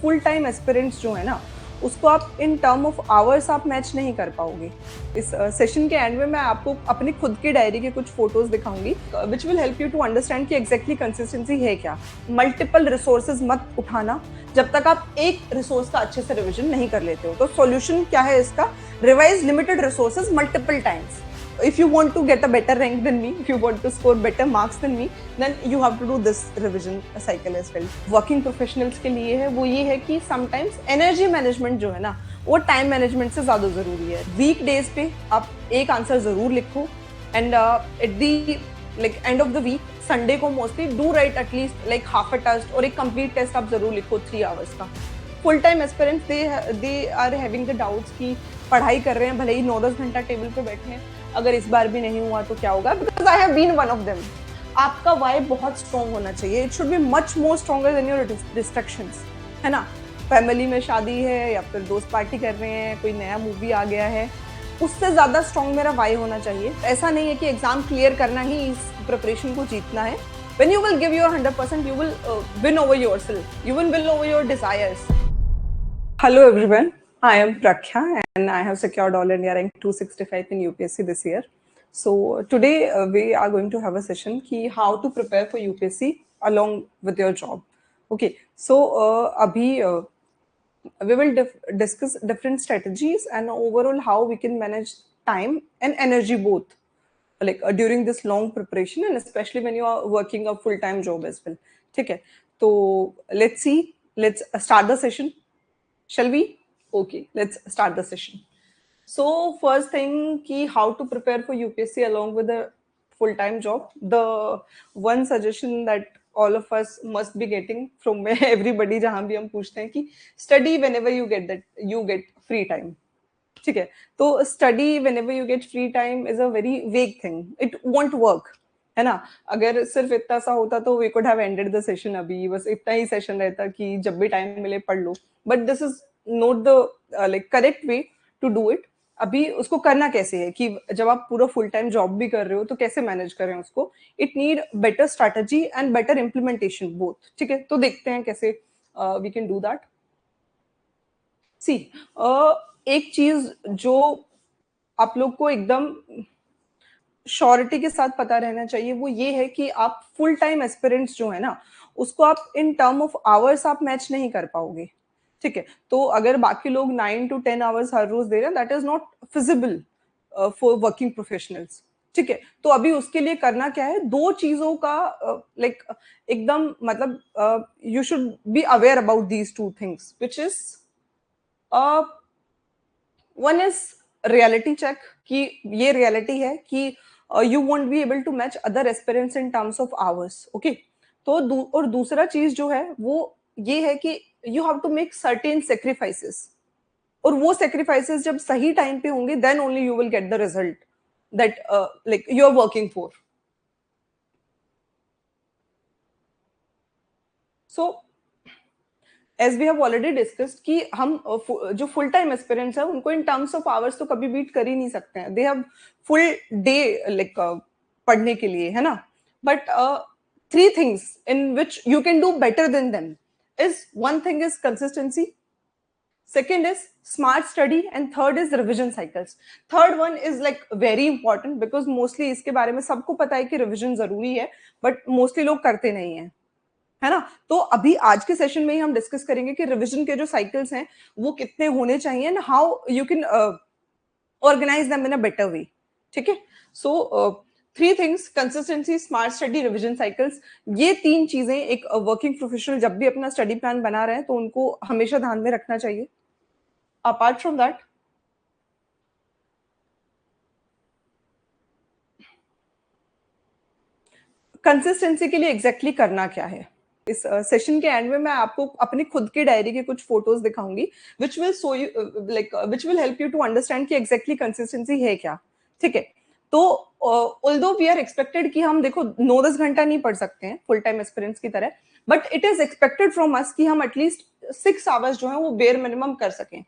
Full time aspirants जो है ना, उसको आप इन टर्म ऑफ आवर्स आप मैच नहीं कर पाओगे। इस सेशन के एंड में मैं आपको अपनी खुद की डायरी के कुछ फोटोज दिखाऊंगी which will help you to understand कि एग्जैक्टली कंसिस्टेंसी है क्या। मल्टीपल रिसोर्सेज मत उठाना जब तक आप एक रिसोर्स का अच्छे से रिविजन नहीं कर लेते हो। तो सॉल्यूशन क्या है इसका? Revise limited resources multiple times. If you want to get a better rank than me, if you want to score better marks than me, then you have to do this revision cycle as well. Working professionals के लिए है वो ये है कि sometimes energy management जो है ना, वो time management से ज़्यादा ज़रूरी है। Weekdays पे आप एक आंसर ज़रूर लिखो and at the end of the week, Sunday को mostly do write at least like half a test और एक complete test आप ज़रूर लिखो 3 hours का। Full time aspirants they are having the doubts कि पढ़ाई कर रहे हैं, भले ही 9-10 घंटा टेबल पे बैठे हैं, अगर इस बार भी नहीं हुआ तो क्या होगा? Because I have been one of them. आपका वाई बहुत स्ट्रॉन्ग होना चाहिए। It should be much more stronger than your distractions, है ना? फैमिली में शादी है या फिर दोस्त पार्टी कर रहे हैं, कोई नया मूवी आ गया है, उससे ज़्यादा स्ट्रॉन्ग मेरा वाई होना चाहिए। ऐसा नहीं है कि एग्जाम क्लियर करना ही इस प्रिपरेशन को जीतना है। When you will give your 100%, you will win over yourself. You will win over your desires. Hello everyone, I am Prakhya and I have secured All India rank 265 in UPSC this year. So today we are going to have a session ki how to prepare for UPSC along with your job. Okay, so abhi we will discuss different strategies and overall how we can manage time and energy both like during this long preparation and especially when you are working a full-time job as well. ठीक है, तो let's start the session. Shall we? Okay, let's start the session. So first thing ki how to prepare for UPSC along with a full-time job. The one suggestion that all of us must be getting from everybody जहाँ भी हम पूछते हैं कि study whenever you get free time. ठीक है, तो study whenever you get free time is a very vague thing. It won't work. है ना? अगर सिर्फ इतना सा होता तो we could have ended the session अभी, बस इतना ही सेशन रहता कि जब भी टाइम मिले पढ़ लो। But this is not the like correct way to do it. अभी उसको करना कैसे है कि जब आप पूरा फुल टाइम जॉब भी कर रहे हो तो कैसे मैनेज करें उसको। It need better strategy and better implementation both. ठीक है, तो देखते हैं कैसे वी कैन डू दैट। सी एक चीज जो आप लोग को एकदम श्योरिटी के साथ पता रहना चाहिए वो ये है कि आप फुल टाइम एस्पिरेंट्स जो है ना, उसको आप इन टर्म ऑफ आवर्स आप मैच नहीं कर पाओगे। ठीक है, तो अगर बाकी लोग 9 to 10 आवर्स हर रोज दे रहे हैं, that is not feasible for working professionals. ठीक है, तो अभी उसके लिए करना क्या है, दो चीजों का लाइक एकदम मतलब you should be aware about these two things which is one is reality check कि ये रियलिटी है कि you won't be able to match other aspirants in terms of hours. Okay, तो और दूसरा चीज जो है वो ये है कि you have to make certain sacrifices, और वो sacrifices जब सही टाइम पे होंगे then only you will get the result that like you are working for. So as we have already discussed कि हम जो फुल टाइम एस्पिरेंट्स है उनको इन टर्म्स ऑफ आवर्स तो कभी बीट कर ही नहीं सकते हैं। They have full day like पढ़ने के लिए, है ना? But 3 things in which you can do better than them is, one thing is consistency, second is smart study and third is revision cycles. Third one is like very important because mostly इसके बारे में सबको पता है कि revision जरूरी है but mostly लोग करते नहीं है, है ना? तो अभी आज के सेशन में ही हम डिस्कस करेंगे कि रिवीजन के जो साइकिल्स हैं वो कितने होने चाहिए and how you can organise them in a better way. ठीक है, so 3 things, consistency, smart study, revision cycles, ये 3 चीजें एक वर्किंग प्रोफेशनल जब भी अपना स्टडी प्लान बना रहे हैं तो उनको हमेशा ध्यान में रखना चाहिए। अपार्ट फ्रॉम दैट, कंसिस्टेंसी के लिए एग्जैक्टली करना क्या है, इस सेशन के एंड में मैं आपको अपनी खुद की डायरी के कुछ फोटोज दिखाऊंगी which will show you like which will help you to understand कि एग्जैक्टली कंसिस्टेंसी है क्या। ठीक है, तो ऑल्दो वी आर एक्सपेक्टेड कि हम देखो 9-10 घंटा नहीं पढ़ सकते हैं फुल टाइम एक्सपीरियंस की तरह, but it is expected from us कि हम एटलीस्ट 6 आवर्स जो है वो बेयर मिनिमम कर सकें,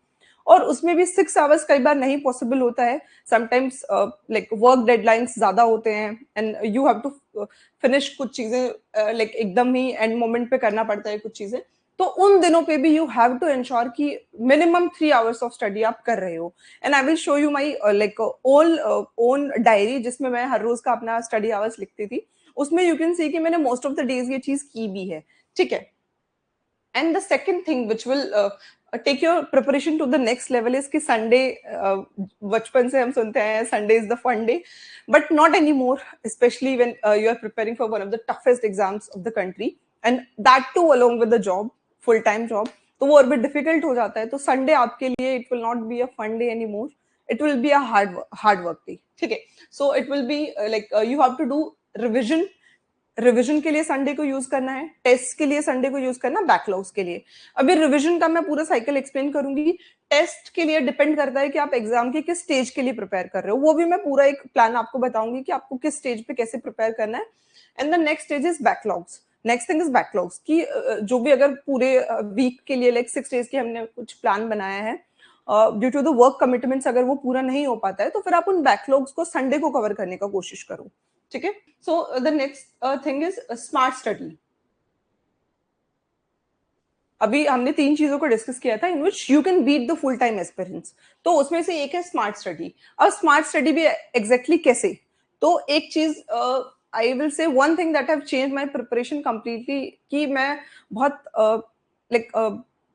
और उसमें भी 6 आवर्स कई बार नहीं पॉसिबल होता है। समटाइम्स लाइक वर्क डेडलाइंस ज्यादा होते हैं and you have to finish कुछ चीजें लाइक एकदम ही एंड मोमेंट पे करना पड़ता है कुछ चीजें, तो उन दिनों पे भी यू हैव टू इंश्योर कि मिनिमम 3 आवर्स ऑफ स्टडी आप कर रहे हो. And I will show you my like own diary जिसमें मैं हर रोज का अपना स्टडी आवर्स लिखती थी. उसमें यू कैन सी कि मैंने मोस्ट ऑफ द डेज ये चीज की भी है. ठीक है. And the second thing which will take your preparation to the next level is कि संडे, बचपन से हम सुनते हैं Sunday is the fun day, but not any more, especially when you are preparing for one of the toughest exams of the country and that too along with the job, full time job. तो वो और भी difficult हो जाता है. तो Sunday आपके लिए it will not be a fun day any more, it will be a hard work day. ठीक है. So it will be like you have to do revision. Revision के लिए संडे को यूज करना है, टेस्ट के लिए संडे को यूज करना, बैकलॉग्स के लिए. अभी रिवीजन का मैं पूरा साइकिल एक्सप्लेन करूंगी. टेस्ट के लिए डिपेंड करता है कि आप एग्जाम के किस स्टेज के लिए प्रिपेयर कर रहे हो. वो भी मैं पूरा एक प्लान आपको बताऊंगी कि आपको किस स्टेज पे कैसे प्रिपेयर करना है. And the next stage is backlogs. Next thing is backlogs की जो भी अगर पूरे वीक के लिए लाइक 6 डेज की हमने कुछ प्लान बनाया है, due to the work commitments अगर वो पूरा नहीं हो पाता है तो फिर आप उन बैकलॉग्स को संडे को कवर करने का कोशिश करो. ठीक है. So the next thing is smart study. अभी हमने 3 चीजों को डिस्कस किया था in which you can beat the full time aspirants. तो उसमें से एक है स्मार्ट स्टडी. अब स्मार्ट स्टडी भी एग्जैक्टली कैसे? तो एक चीज I will say one thing that have change my preparation completely कि मैं बहुत लाइक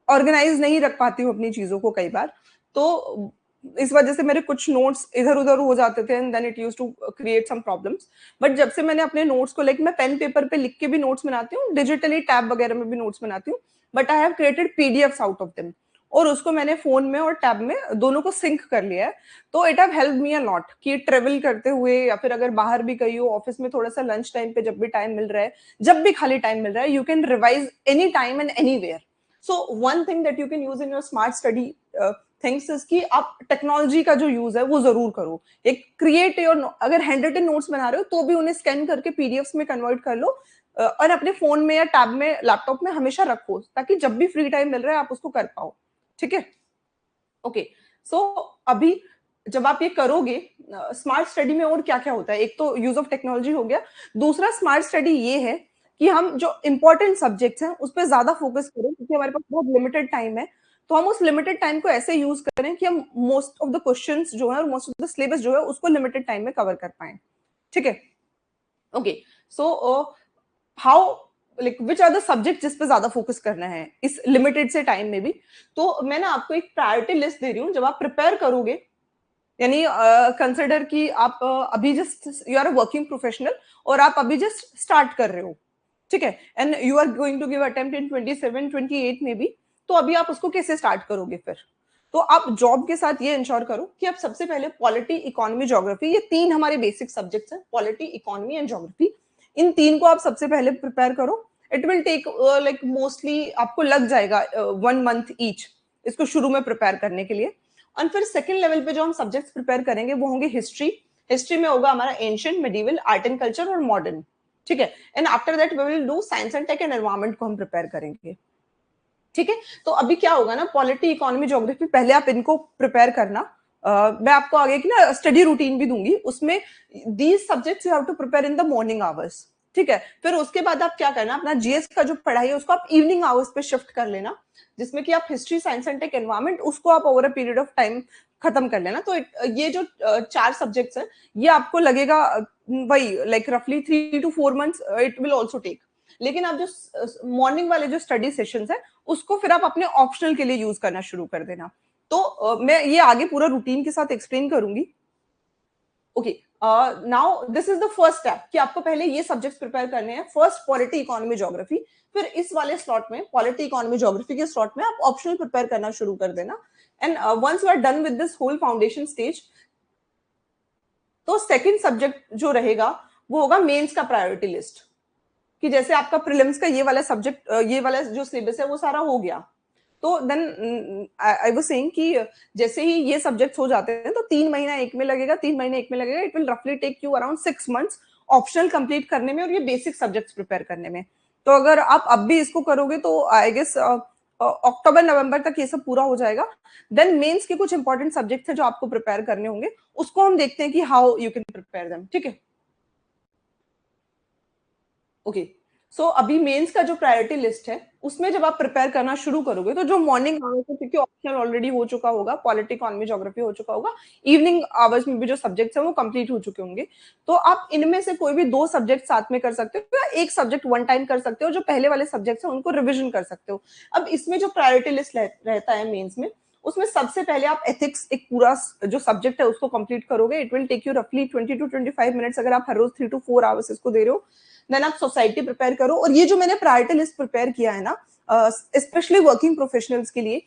ऑर्गेनाइज नहीं रख पाती हूँ अपनी चीजों को कई बार. तो इस वजह से मेरे कुछ नोट्स इधर उधर हो जाते थे and then it used to create some problems. But जब से मैंने अपने नोट्स को लाइक मैं पेन पेपर पे लिख के भी नोट्स बनाती हूँ, डिजिटली टैब वगैरह में भी नोट्स बनाती हूँ, but I have created PDFs out of them और उसको मैंने फोन में और टैब में दोनों को सिंक कर लिया है. तो it have help me a lot कि ट्रेवल करते हुए या फिर अगर बाहर भी गई हो, ऑफिस में थोड़ा सा लंच टाइम पे जब भी टाइम मिल रहा है, जब भी खाली टाइम मिल रहा है, you can revise any time and anywhere. So one thing that you can use in your smart study things is कि आप टेक्नोलॉजी का जो यूज है वो जरूर करो. एक क्रिएट योर, अगर हैंड रिटन नोट्स बना रहे हो तो भी उन्हें स्कैन करके पीडीएफ्स में कन्वर्ट कर लो और अपने फोन में या टैब में, लैपटॉप में हमेशा रखो ताकि जब भी फ्री टाइम मिल रहा है आप उसको कर पाओ. ठीक है. ओके. सो अभी जब आप ये करोगे, स्मार्ट स्टडी में और क्या क्या होता है? एक तो यूज ऑफ टेक्नोलॉजी हो गया. दूसरा स्मार्ट स्टडी ये है कि हम जो इंपॉर्टेंट सब्जेक्ट्स हैं उस पर ज्यादा फोकस करें क्योंकि हमारे पास बहुत लिमिटेड टाइम है. तो हम उस लिमिटेड टाइम को ऐसे यूज करें कि हम मोस्ट ऑफ द क्वेश्चंस जो है और मोस्ट ऑफ द सिलेबस जो है उसको लिमिटेड टाइम में कवर कर पाए. ठीक है. Okay. So how like which are the subject जिस पे ज्यादा फोकस करना है इस लिमिटेड से टाइम में भी? तो मैं ना आपको एक प्रायोरिटी लिस्ट दे रही हूँ. जब आप प्रिपेयर करोगे, यानी कंसिडर कि आप अभी just you are a working professional और आप अभी जस्ट स्टार्ट कर रहे हो. ठीक है. And you are going to give attempt in 27-28 में भी. तो अभी आप उसको कैसे स्टार्ट करोगे फिर? तो आप जॉब के साथ ये इंश्योर करो कि आप सबसे पहले पॉलिटी, इकोनॉमी, ज्योग्राफी, ये 3 हमारे बेसिक सब्जेक्ट्स हैं, पॉलिटी, इकोनॉमी एंड ज्योग्राफी. इन 3 को आप सबसे पहले प्रिपेयर करो. It will take like mostly आपको लग जाएगा 1 मंथ ईच इसको शुरू में प्रिपेयर करने के लिए. और फिर सेकंड लेवल पे जो हम सब्जेक्ट्स प्रिपेयर करेंगे वो होंगे हिस्ट्री. हिस्ट्री में होगा हमारा ancient, medieval, art and culture और मॉडर्न. ठीक है. And after that we will do science and tech and environment को हम प्रिपेयर करेंगे. ठीक है. तो अभी क्या होगा ना, पॉलिटी, इकोनॉमी, ज्योग्राफी पहले आप इनको प्रिपेयर करना. मैं आपको आगे की ना स्टडी रूटीन भी दूंगी. उसमें these subjects you have to prepare in the morning hours. ठीक है. फिर उसके बाद आप क्या करना, अपना जीएस का जो पढ़ाई है उसको आप इवनिंग आवर्स पे शिफ्ट कर लेना, जिसमें कि आप history, science and tech, environment उसको आप over a period of time खत्म कर लेना. तो ये जो 4 सब्जेक्ट्स हैं ये आपको लगेगा वही लाइक रफली 3 to 4 months it will also take. लेकिन आप जो मॉर्निंग वाले जो स्टडी सेशंस है उसको फिर आप अपने ऑप्शनल के लिए यूज करना शुरू कर देना. तो मैं ये आगे पूरा रूटीन के साथ एक्सप्लेन करूंगी. Okay. Now this is the first step कि आपको पहले ये सब्जेक्ट्स प्रिपेयर करने हैं. First polity, economy, geography. फिर इस वाले स्लॉट में, पॉलिटी, इकोनॉमी, ज्योग्राफी के स्लॉट में आप ऑप्शनल प्रिपेयर करना शुरू कर देना. And once you are done with this whole foundation stage, तो सेकंड सब्जेक्ट जो रहेगा वो होगा मेंस का प्रायोरिटी लिस्ट. कि जैसे आपका प्रीलिम्स का ये वाला सब्जेक्ट, ये वाला जो सिलेबस है वो सारा हो गया, तो देन आई वाज सेइंग कि जैसे ही ये सब्जेक्ट्स हो जाते हैं तो 3 महीना एक में लगेगा, 3 महीने एक में लगेगा. इट विल रफली take you around 6 months optional complete करने में और ये बेसिक सब्जेक्ट्स प्रिपेयर करने में. तो अगर आप अब भी इसको करोगे तो आई गेस अक्टूबर नवंबर तक ये सब पूरा हो जाएगा. देन मेंस के कुछ इंपॉर्टेंट सब्जेक्ट्स हैं जो आपको प्रिपेयर करने होंगे, उसको हम देखते हैं कि how you can prepare them. ठीक है. ओके. सो अभी मेंस का जो प्रायोरिटी लिस्ट है उसमें जब आप प्रिपेयर करना शुरू करोगे तो जो मॉर्निंग आवर्स है क्योंकि ऑप्शनल ऑलरेडी हो चुका होगा, पॉलिटी इकोनॉमी ज्योग्राफी हो चुका होगा, इवनिंग आवर्स में भी जो सब्जेक्ट्स हैं वो कंप्लीट हो चुके होंगे, तो आप इनमें से कोई भी 2 सब्जेक्ट साथ में कर सकते हो या एक सब्जेक्ट वन टाइम कर सकते हो, जो पहले वाले सब्जेक्ट्स हैं उनको रिविजन कर सकते हो। अब इसमें जो प्रायोरिटी लिस्ट रहता है मेंस में, उसमें सबसे पहले आप एथिक्स एक पूरा जो सब्जेक्ट है उसको कंप्लीट करोगे। इट विल टेक यू रफली 20 to 25 मिनट्स अगर आप हर रोज 3 to 4 आवर्स इसको दे रहे हो। देन आप सोसाइटी प्रिपेयर करो, और ये जो मैंने प्रायोरिटी लिस्ट प्रिपेयर किया है ना, स्पेशली वर्किंग प्रोफेशनल्स के लिए,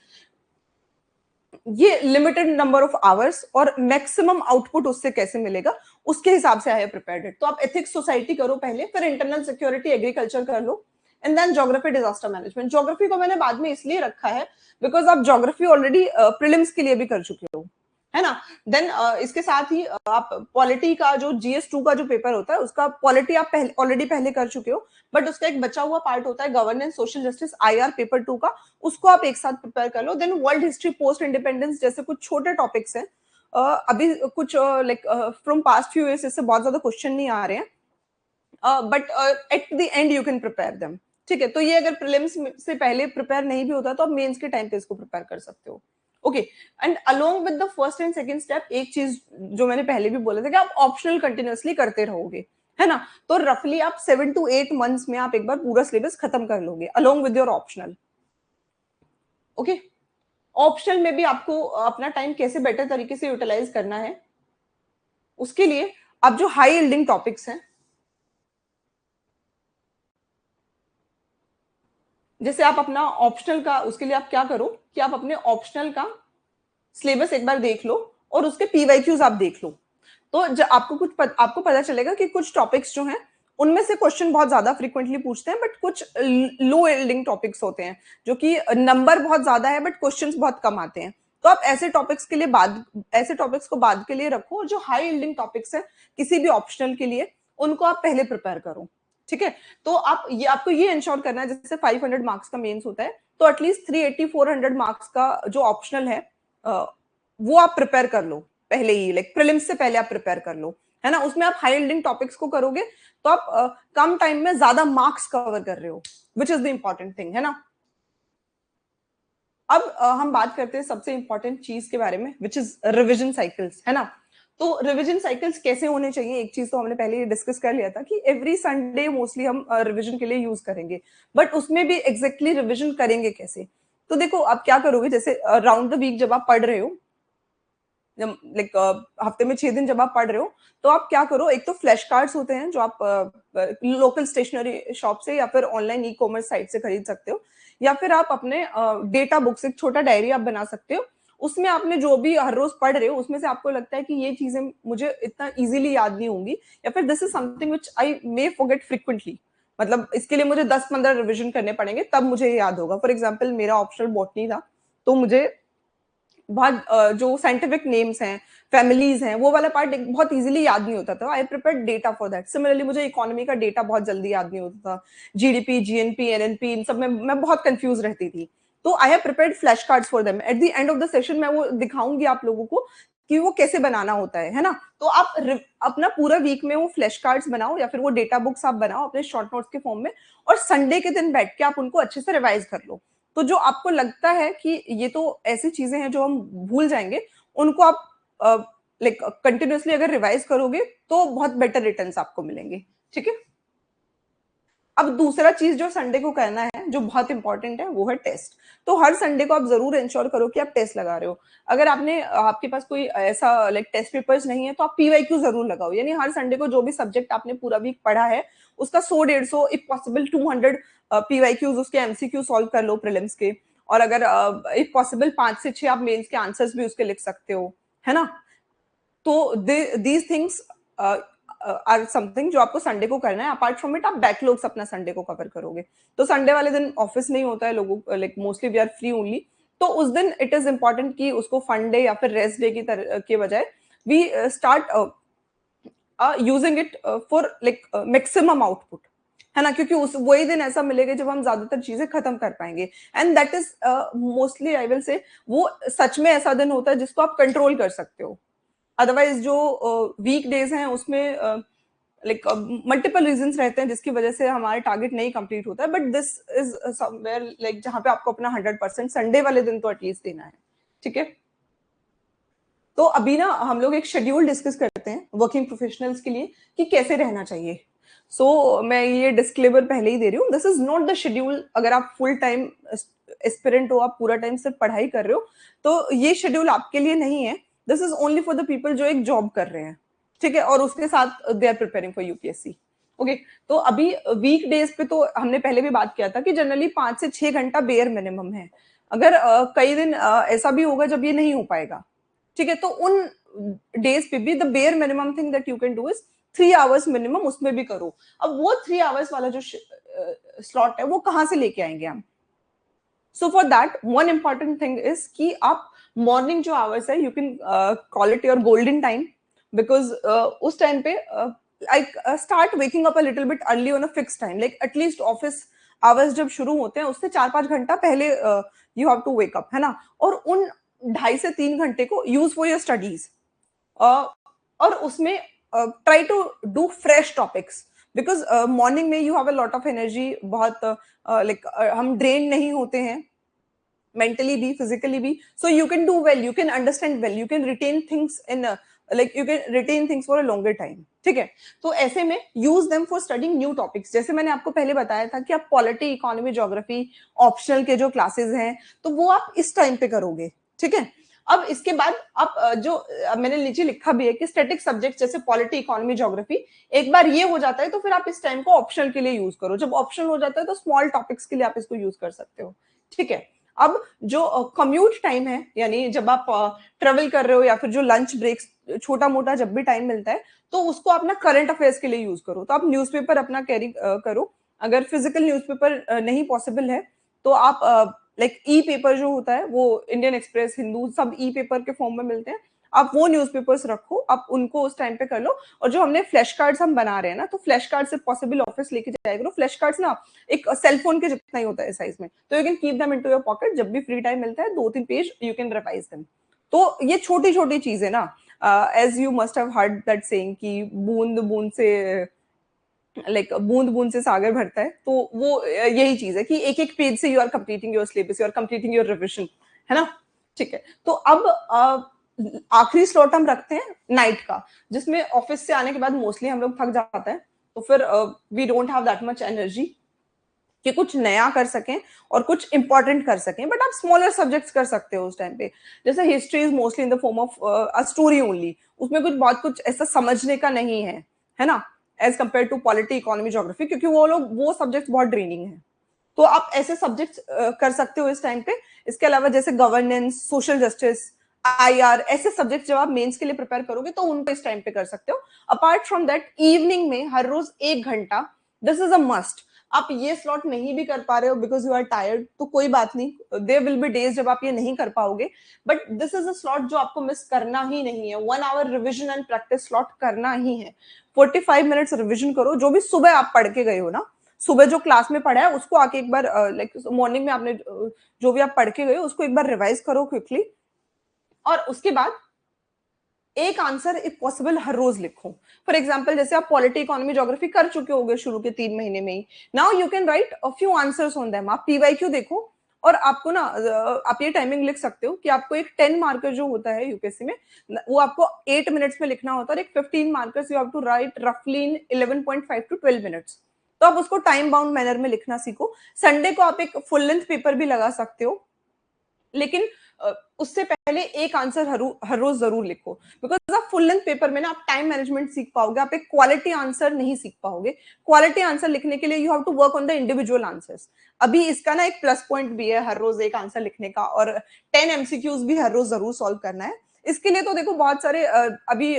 ये लिमिटेड नंबर ऑफ आवर्स और मैक्सिमम आउटपुट उससे कैसे मिलेगा उसके हिसाब से आई है प्रिपेयर्ड। तो आप एथिक्स सोसाइटी करो पहले, फिर इंटरनल सिक्योरिटी एग्रीकल्चर कर लो, and then geography disaster management. Geography को मैंने बाद में इसलिए रखा है बिकॉज आप ज्योग्राफी ऑलरेडी प्रीलिम्स के लिए भी कर चुके हो, है ना। देन इसके साथ ही आप पॉलिटी का जो GS2 का जो पेपर होता है उसका पॉलिटी आप ऑलरेडी पहले कर चुके हो, बट उसका एक बचा हुआ पार्ट होता है governance social justice IR paper 2 का, उसको आप एक साथ प्रिपेयर कर लो। Then world history post independence जैसे कुछ छोटे टॉपिक्स हैं, अभी कुछ like from past few years इससे बहुत ज्यादा क्वेश्चन नहीं आ रहे हैं, but at the end you can prepare them. ठीक है, तो ये अगर प्रीलिम्स से पहले प्रिपेयर नहीं भी होता तो आप मेंस के टाइम पे इसको प्रिपेयर कर सकते हो। Okay, and along with the first and second step एक चीज जो मैंने पहले भी बोला था कि आप ऑप्शनल कंटिन्यूअसली करते रहोगे, है ना। तो रफली आप 7 to 8 मंथ्स में आप एक बार पूरा सिलेबस खत्म कर लोगे along with your optional. Okay, optional में भी आपको अपना टाइम कैसे बेटर तरीके से यूटिलाइज करना है, उसके लिए आप जो हाई यील्डिंग टॉपिक्स हैं, जैसे आप अपना ऑप्शनल का, उसके लिए आप क्या करो कि आप अपने ऑप्शनल का सिलेबस एक बार देख लो और उसके PYQs आप देख लो। तो जब आपको पता चलेगा कि कुछ टॉपिक्स जो हैं उनमें से क्वेश्चन बहुत ज्यादा फ्रीक्वेंटली पूछते हैं, बट कुछ लो यील्डिंग टॉपिक्स होते हैं जो कि नंबर बहुत ज्यादा है बट क्वेश्चंस बहुत कम आते हैं। तो आप ऐसे टॉपिक्स को बाद के लिए रखो, और जो हाई यील्डिंग टॉपिक्स है किसी भी ऑप्शनल के लिए उनको आप पहले प्रिपेयर करो। ठीक है, तो आपको ये इंश्योर करना है, जैसे 500 मार्क्स का मेंस होता है तो एटलीस्ट 380 400 मार्क्स का जो ऑप्शनल है वो आप प्रिपेयर कर लो पहले ही, लाइक प्रीलिम्स से पहले आप प्रिपेयर कर लो, है ना। उसमें आप हाई यील्डिंग टॉपिक्स को करोगे तो आप कम टाइम में ज्यादा मार्क्स कवर कर रहे हो, which is the important thing, है ना। अब हम बात करते हैं सबसे इंपॉर्टेंट चीज के बारे में, विच इज रिविजन साइकिल्स, है ना। तो रिविजन साइकिल्स कैसे होने चाहिए, एक चीज तो हमने पहले ही डिस्कस कर लिया था कि एवरी संडे मोस्टली हम रिविजन के लिए यूज करेंगे, बट उसमें भी एग्जैक्टली रिविजन करेंगे कैसे। तो देखो आप क्या करोगे, जैसे राउंड द वीक जब आप पढ़ रहे हो, जब लाइक हफ्ते में 6 दिन जब आप पढ़ रहे हो, तो आप क्या करो, एक तो फ्लैश कार्ड्स होते हैं जो आप लोकल स्टेशनरी शॉप से या फिर ऑनलाइन ई-कॉमर्स साइट से खरीद सकते हो, या फिर आप अपने डेटा बुक्स, एक छोटा डायरी आप बना सकते हो। उसमें आपने जो भी हर रोज पढ़ रहे हो उसमें से आपको लगता है कि ये चीजें मुझे इतना इजीली याद नहीं होंगी, या फिर this is something which I may forget frequently, मतलब इसके लिए मुझे 10-15 रिविजन करने पड़ेंगे तब मुझे ये याद होगा। फॉर एग्जाम्पल मेरा ऑप्शनल बॉटनी था, तो मुझे बहुत जो साइंटिफिक नेम्स हैं, फैमिलीज हैं, वो वाला पार्ट बहुत इजीली याद नहीं होता था। I prepare data for that. Similarly मुझे इकोनॉमी का डेटा बहुत जल्दी याद नहीं होता था, GDP GNP NNP इन सब में मैं बहुत कंफ्यूज रहती थी। तो I have prepared flash cards for them. Eight the end of the session मैं वो दिखाऊंगी आप लोगों को कि वो कैसे बनाना होता है ना। तो आप अपना पूरा वीक में वो फ्लैश कार्ड्स बनाओ या फिर वो डेटा बुक्स आप बनाओ अपने शॉर्ट नोट्स के फॉर्म में, और संडे के दिन बैठ के आप उनको अच्छे से रिवाइज कर लो। तो जो आपको लगता है कि ये तो ऐसी चीजें हैं जो हम भूल जाएंगे, उनको आप लाइक कंटिन्यूअसली अगर रिवाइज करोगे तो बहुत बेटर रिटर्न्स आपको मिलेंगे। ठीक है, अब दूसरा चीज जो संडे को करना है जो बहुत इंपॉर्टेंट है वो है टेस्ट। तो हर संडे को आप जरूर इंश्योर करो कि आप टेस्ट लगा रहे हो। अगर आपके पास कोई ऐसा लाइक टेस्ट पेपर्स नहीं है तो आप PYQ जरूर लगाओ, यानी हर संडे को जो भी सब्जेक्ट आपने पूरा वीक पढ़ा है उसका 100-150 इफ पॉसिबल 200 PYQs उसके MCQ सॉल्व कर लो प्रीलिम्स के, और अगर इफ पॉसिबल 5 से 6 आप मेंस के आंसर्स भी उसके लिख सकते हो, है ना। तो दीज थिंग्स आर समथिंग जो आपको संडे को करना है। अपार्ट फ्रॉम इट आप बैकलॉग्स अपना संडे को कवर करोगे। तो संडे वाले दिन ऑफिस नहीं होता है लोगों, like mostly we are free only, तो उस दिन इट इज इंपॉर्टेंट कि उसको फन डे या फिर रेस्ट डे की तरह के बजाय we start using it for like maximum output, है ना, क्योंकि उस वही दिन ऐसा मिलेगा जब हम ज्यादातर चीजें खत्म कर पाएंगे। And that is mostly I will से वो सच में ऐसा दिन होता है जिसको आप कंट्रोल कर सकते हो। अदरवाइज जो वीक डेज हैं उसमें लाइक मल्टीपल रीजंस रहते हैं जिसकी वजह से हमारे टारगेट नहीं कंप्लीट होता है, but this is somewhere like जहां पे आपको अपना 100% संडे वाले दिन तो एटलीस्ट देना है, ठीक है। तो अभी ना हम लोग एक शेड्यूल डिस्कस करते हैं वर्किंग प्रोफेशनल्स के लिए कि कैसे रहना चाहिए। मैं ये डिस्क्लेमर पहले ही दे रही हूँ, this is not the schedule. अगर आप फुल टाइम एस्पिरेंट हो, आप पूरा टाइम सिर्फ पढ़ाई कर रहे हो, तो ये शेड्यूल आपके लिए नहीं है। This is only for the people जो एक जॉब कर रहे हैं, ठीक है, और उसके साथ they are preparing for UPSC. Okay, तो अभी वीक डेज पे तो हमने पहले भी बात किया था कि जनरली 5 से 6 घंटा बेयर मिनिमम है। अगर कई दिन ऐसा भी होगा जब ये नहीं हो पाएगा, ठीक है, तो उन डेज पे भी the bare minimum thing that you can do is 3 hours minimum, उसमें भी करो। अब वो 3 आवर्स वाला जो स्लॉट है वो कहां से लेके आएंगे हम? So for that one important thing is कि आप मॉर्निंग जो आवर्स है, you can call it your golden time, because उस टाइम पे like start waking up a little bit early on a fixed time, like at least office hours जब शुरू होते हैं उससे 4-5 घंटा पहले you have to wake up, है ना। और उन 2.5 से 3 घंटे को यूज फॉर योर स्टडीज, और उसमें try to do fresh topics, because morning में you have a lot of energy, बहुत लाइक हम ड्रेन नहीं होते हैं mentally भी, physically भी, so you can do well, you can understand well, you can retain things in like you can retain things for a longer time, ठीक है। तो ऐसे में use them for studying new topics। जैसे मैंने आपको पहले बताया था कि आप पॉलिटी, इकोनॉमी, ज्योग्राफी ऑप्शनल के जो क्लासेस हैं तो वो आप इस टाइम पे करोगे, ठीक है। अब इसके बाद आप मैंने नीचे लिखा भी है कि स्टैटिक सब्जेक्ट जैसे पॉलिटी, इकोनॉमी, ज्योग्राफी एक बार ये हो जाता है तो फिर आप इस टाइम को ऑप्शनल के लिए यूज करो। जब ऑप्शनल हो जाता है तो स्मॉल टॉपिक्स के लिए आप इसको यूज कर सकते हो, ठीक है। अब जो कम्यूट टाइम है, यानी जब आप ट्रेवल कर रहे हो या फिर जो लंच ब्रेक्स, छोटा मोटा जब भी टाइम मिलता है, तो उसको अपना करंट अफेयर्स के लिए यूज करो। तो आप न्यूज़पेपर अपना कैरी करो। अगर फिजिकल न्यूज़पेपर नहीं पॉसिबल है तो आप लाइक ई पेपर जो होता है, वो इंडियन एक्सप्रेस, हिंदू, सब ई पेपर के फॉर्म में मिलते हैं, आप वो न्यूज़पेपर्स रखो, आप उनको उस टाइम पे कर लो। और जो हमने फ्लैश कार्ड्स हम बना रहे हैं ना, तो फ्लैश कार्ड से पॉसिबल ऑफिस लेके जाया करो। फ्लैश कार्ड्स ना एक सेल फोन के जितना ही होता है साइज में, तो you can keep them into your pocket. जब भी फ्री टाइम मिलता है 2-3 page you can revise them. तो ये छोटी छोटी चीजें ना, as you must have heard that saying कि बूंद बूंद से लाइक बूंद बूंद से सागर भरता है, तो वो यही चीज है कि एक एक पेज से you are completing your syllabus, you are completing your revision, है ना, ठीक है। तो अब आखिरी स्लॉट हम रखते हैं नाइट का, जिसमें ऑफिस से आने के बाद मोस्टली हम लोग थक जाते हैं, तो फिर we don't have that much energy कि कुछ नया कर सकें और कुछ इंपॉर्टेंट कर सकें। बट आप स्मॉलर सब्जेक्ट्स कर सकते हो उस टाइम पे। जैसे history is mostly in the form of a story only, उसमें कुछ बहुत कुछ ऐसा समझने का नहीं है ना, as compare to polity, economy, geography, क्योंकि वो सब्जेक्ट बहुत ड्रेनिंग है। तो आप ऐसे सब्जेक्ट्स कर सकते हो इस टाइम पे। इसके अलावा जैसे गवर्नेंस, सोशल जस्टिस, आईआर, ऐसे सब्जेक्ट जब आप मेंस के लिए प्रिपेयर करोगे तो उनको इस टाइम पे कर सकते हो। अपार्ट फ्रॉम दैट इवनिंग में हर रोज 1 घंटा, दिस इज अ मस्ट। आप ये स्लॉट नहीं भी कर पा रहे हो बिकॉज यू आर टायर्ड, तो कोई बात नहीं, देयर विल बी डेज जब आप ये नहीं कर पाओगे, but this is a slot जो आपको मिस करना ही नहीं है। 1 hour revision and practice slot करना ही है। 45 मिनट्स रिविजन करो, जो भी सुबह आप पढ़ के गए हो ना, सुबह जो क्लास में पढ़ा है उसको आके एक बार लाइक मॉर्निंग में आपने जो भी आप पढ़ के गए उसको एक बार रिवाइज करो क्विकली, और उसके बाद एक आंसर इफ पॉसिबल हर रोज लिखो। फॉर एग्जाम्पल जैसे आप पॉलिटी, इकोनॉमी, ज्योग्राफी कर चुके होगे शुरू के 3 महीने में ही, now you can write a few answers on them. आप पीवाईक्यू देखो, और आपको ना आप ये टाइमिंग लिख सकते हो कि आपको एक 10 मार्कर जो होता है यूपीएससी में, वो आपको 8 मिनट्स में लिखना होता है, और एक 15 markers you have to write रफली इन 11.5 to 12 मिनट्स। तो आप उसको टाइम बाउंड मैनर में लिखना सीखो। संडे को आप एक फुल लेंथ पेपर भी लगा सकते हो, लेकिन उससे पहले एक आंसर हर रोज जरूर लिखो, बिकॉज आप फुल लेंथ पेपर में ना आप टाइम मैनेजमेंट सीख पाओगे, आप एक क्वालिटी आंसर नहीं सीख पाओगे। क्वालिटी आंसर लिखने के लिए you have to work on the individual answers. अभी इसका ना एक प्लस पॉइंट भी है हर रोज एक आंसर लिखने का, और 10 एमसीक्यूज भी हर रोज जरूर सॉल्व करना है। इसके लिए तो देखो बहुत सारे अभी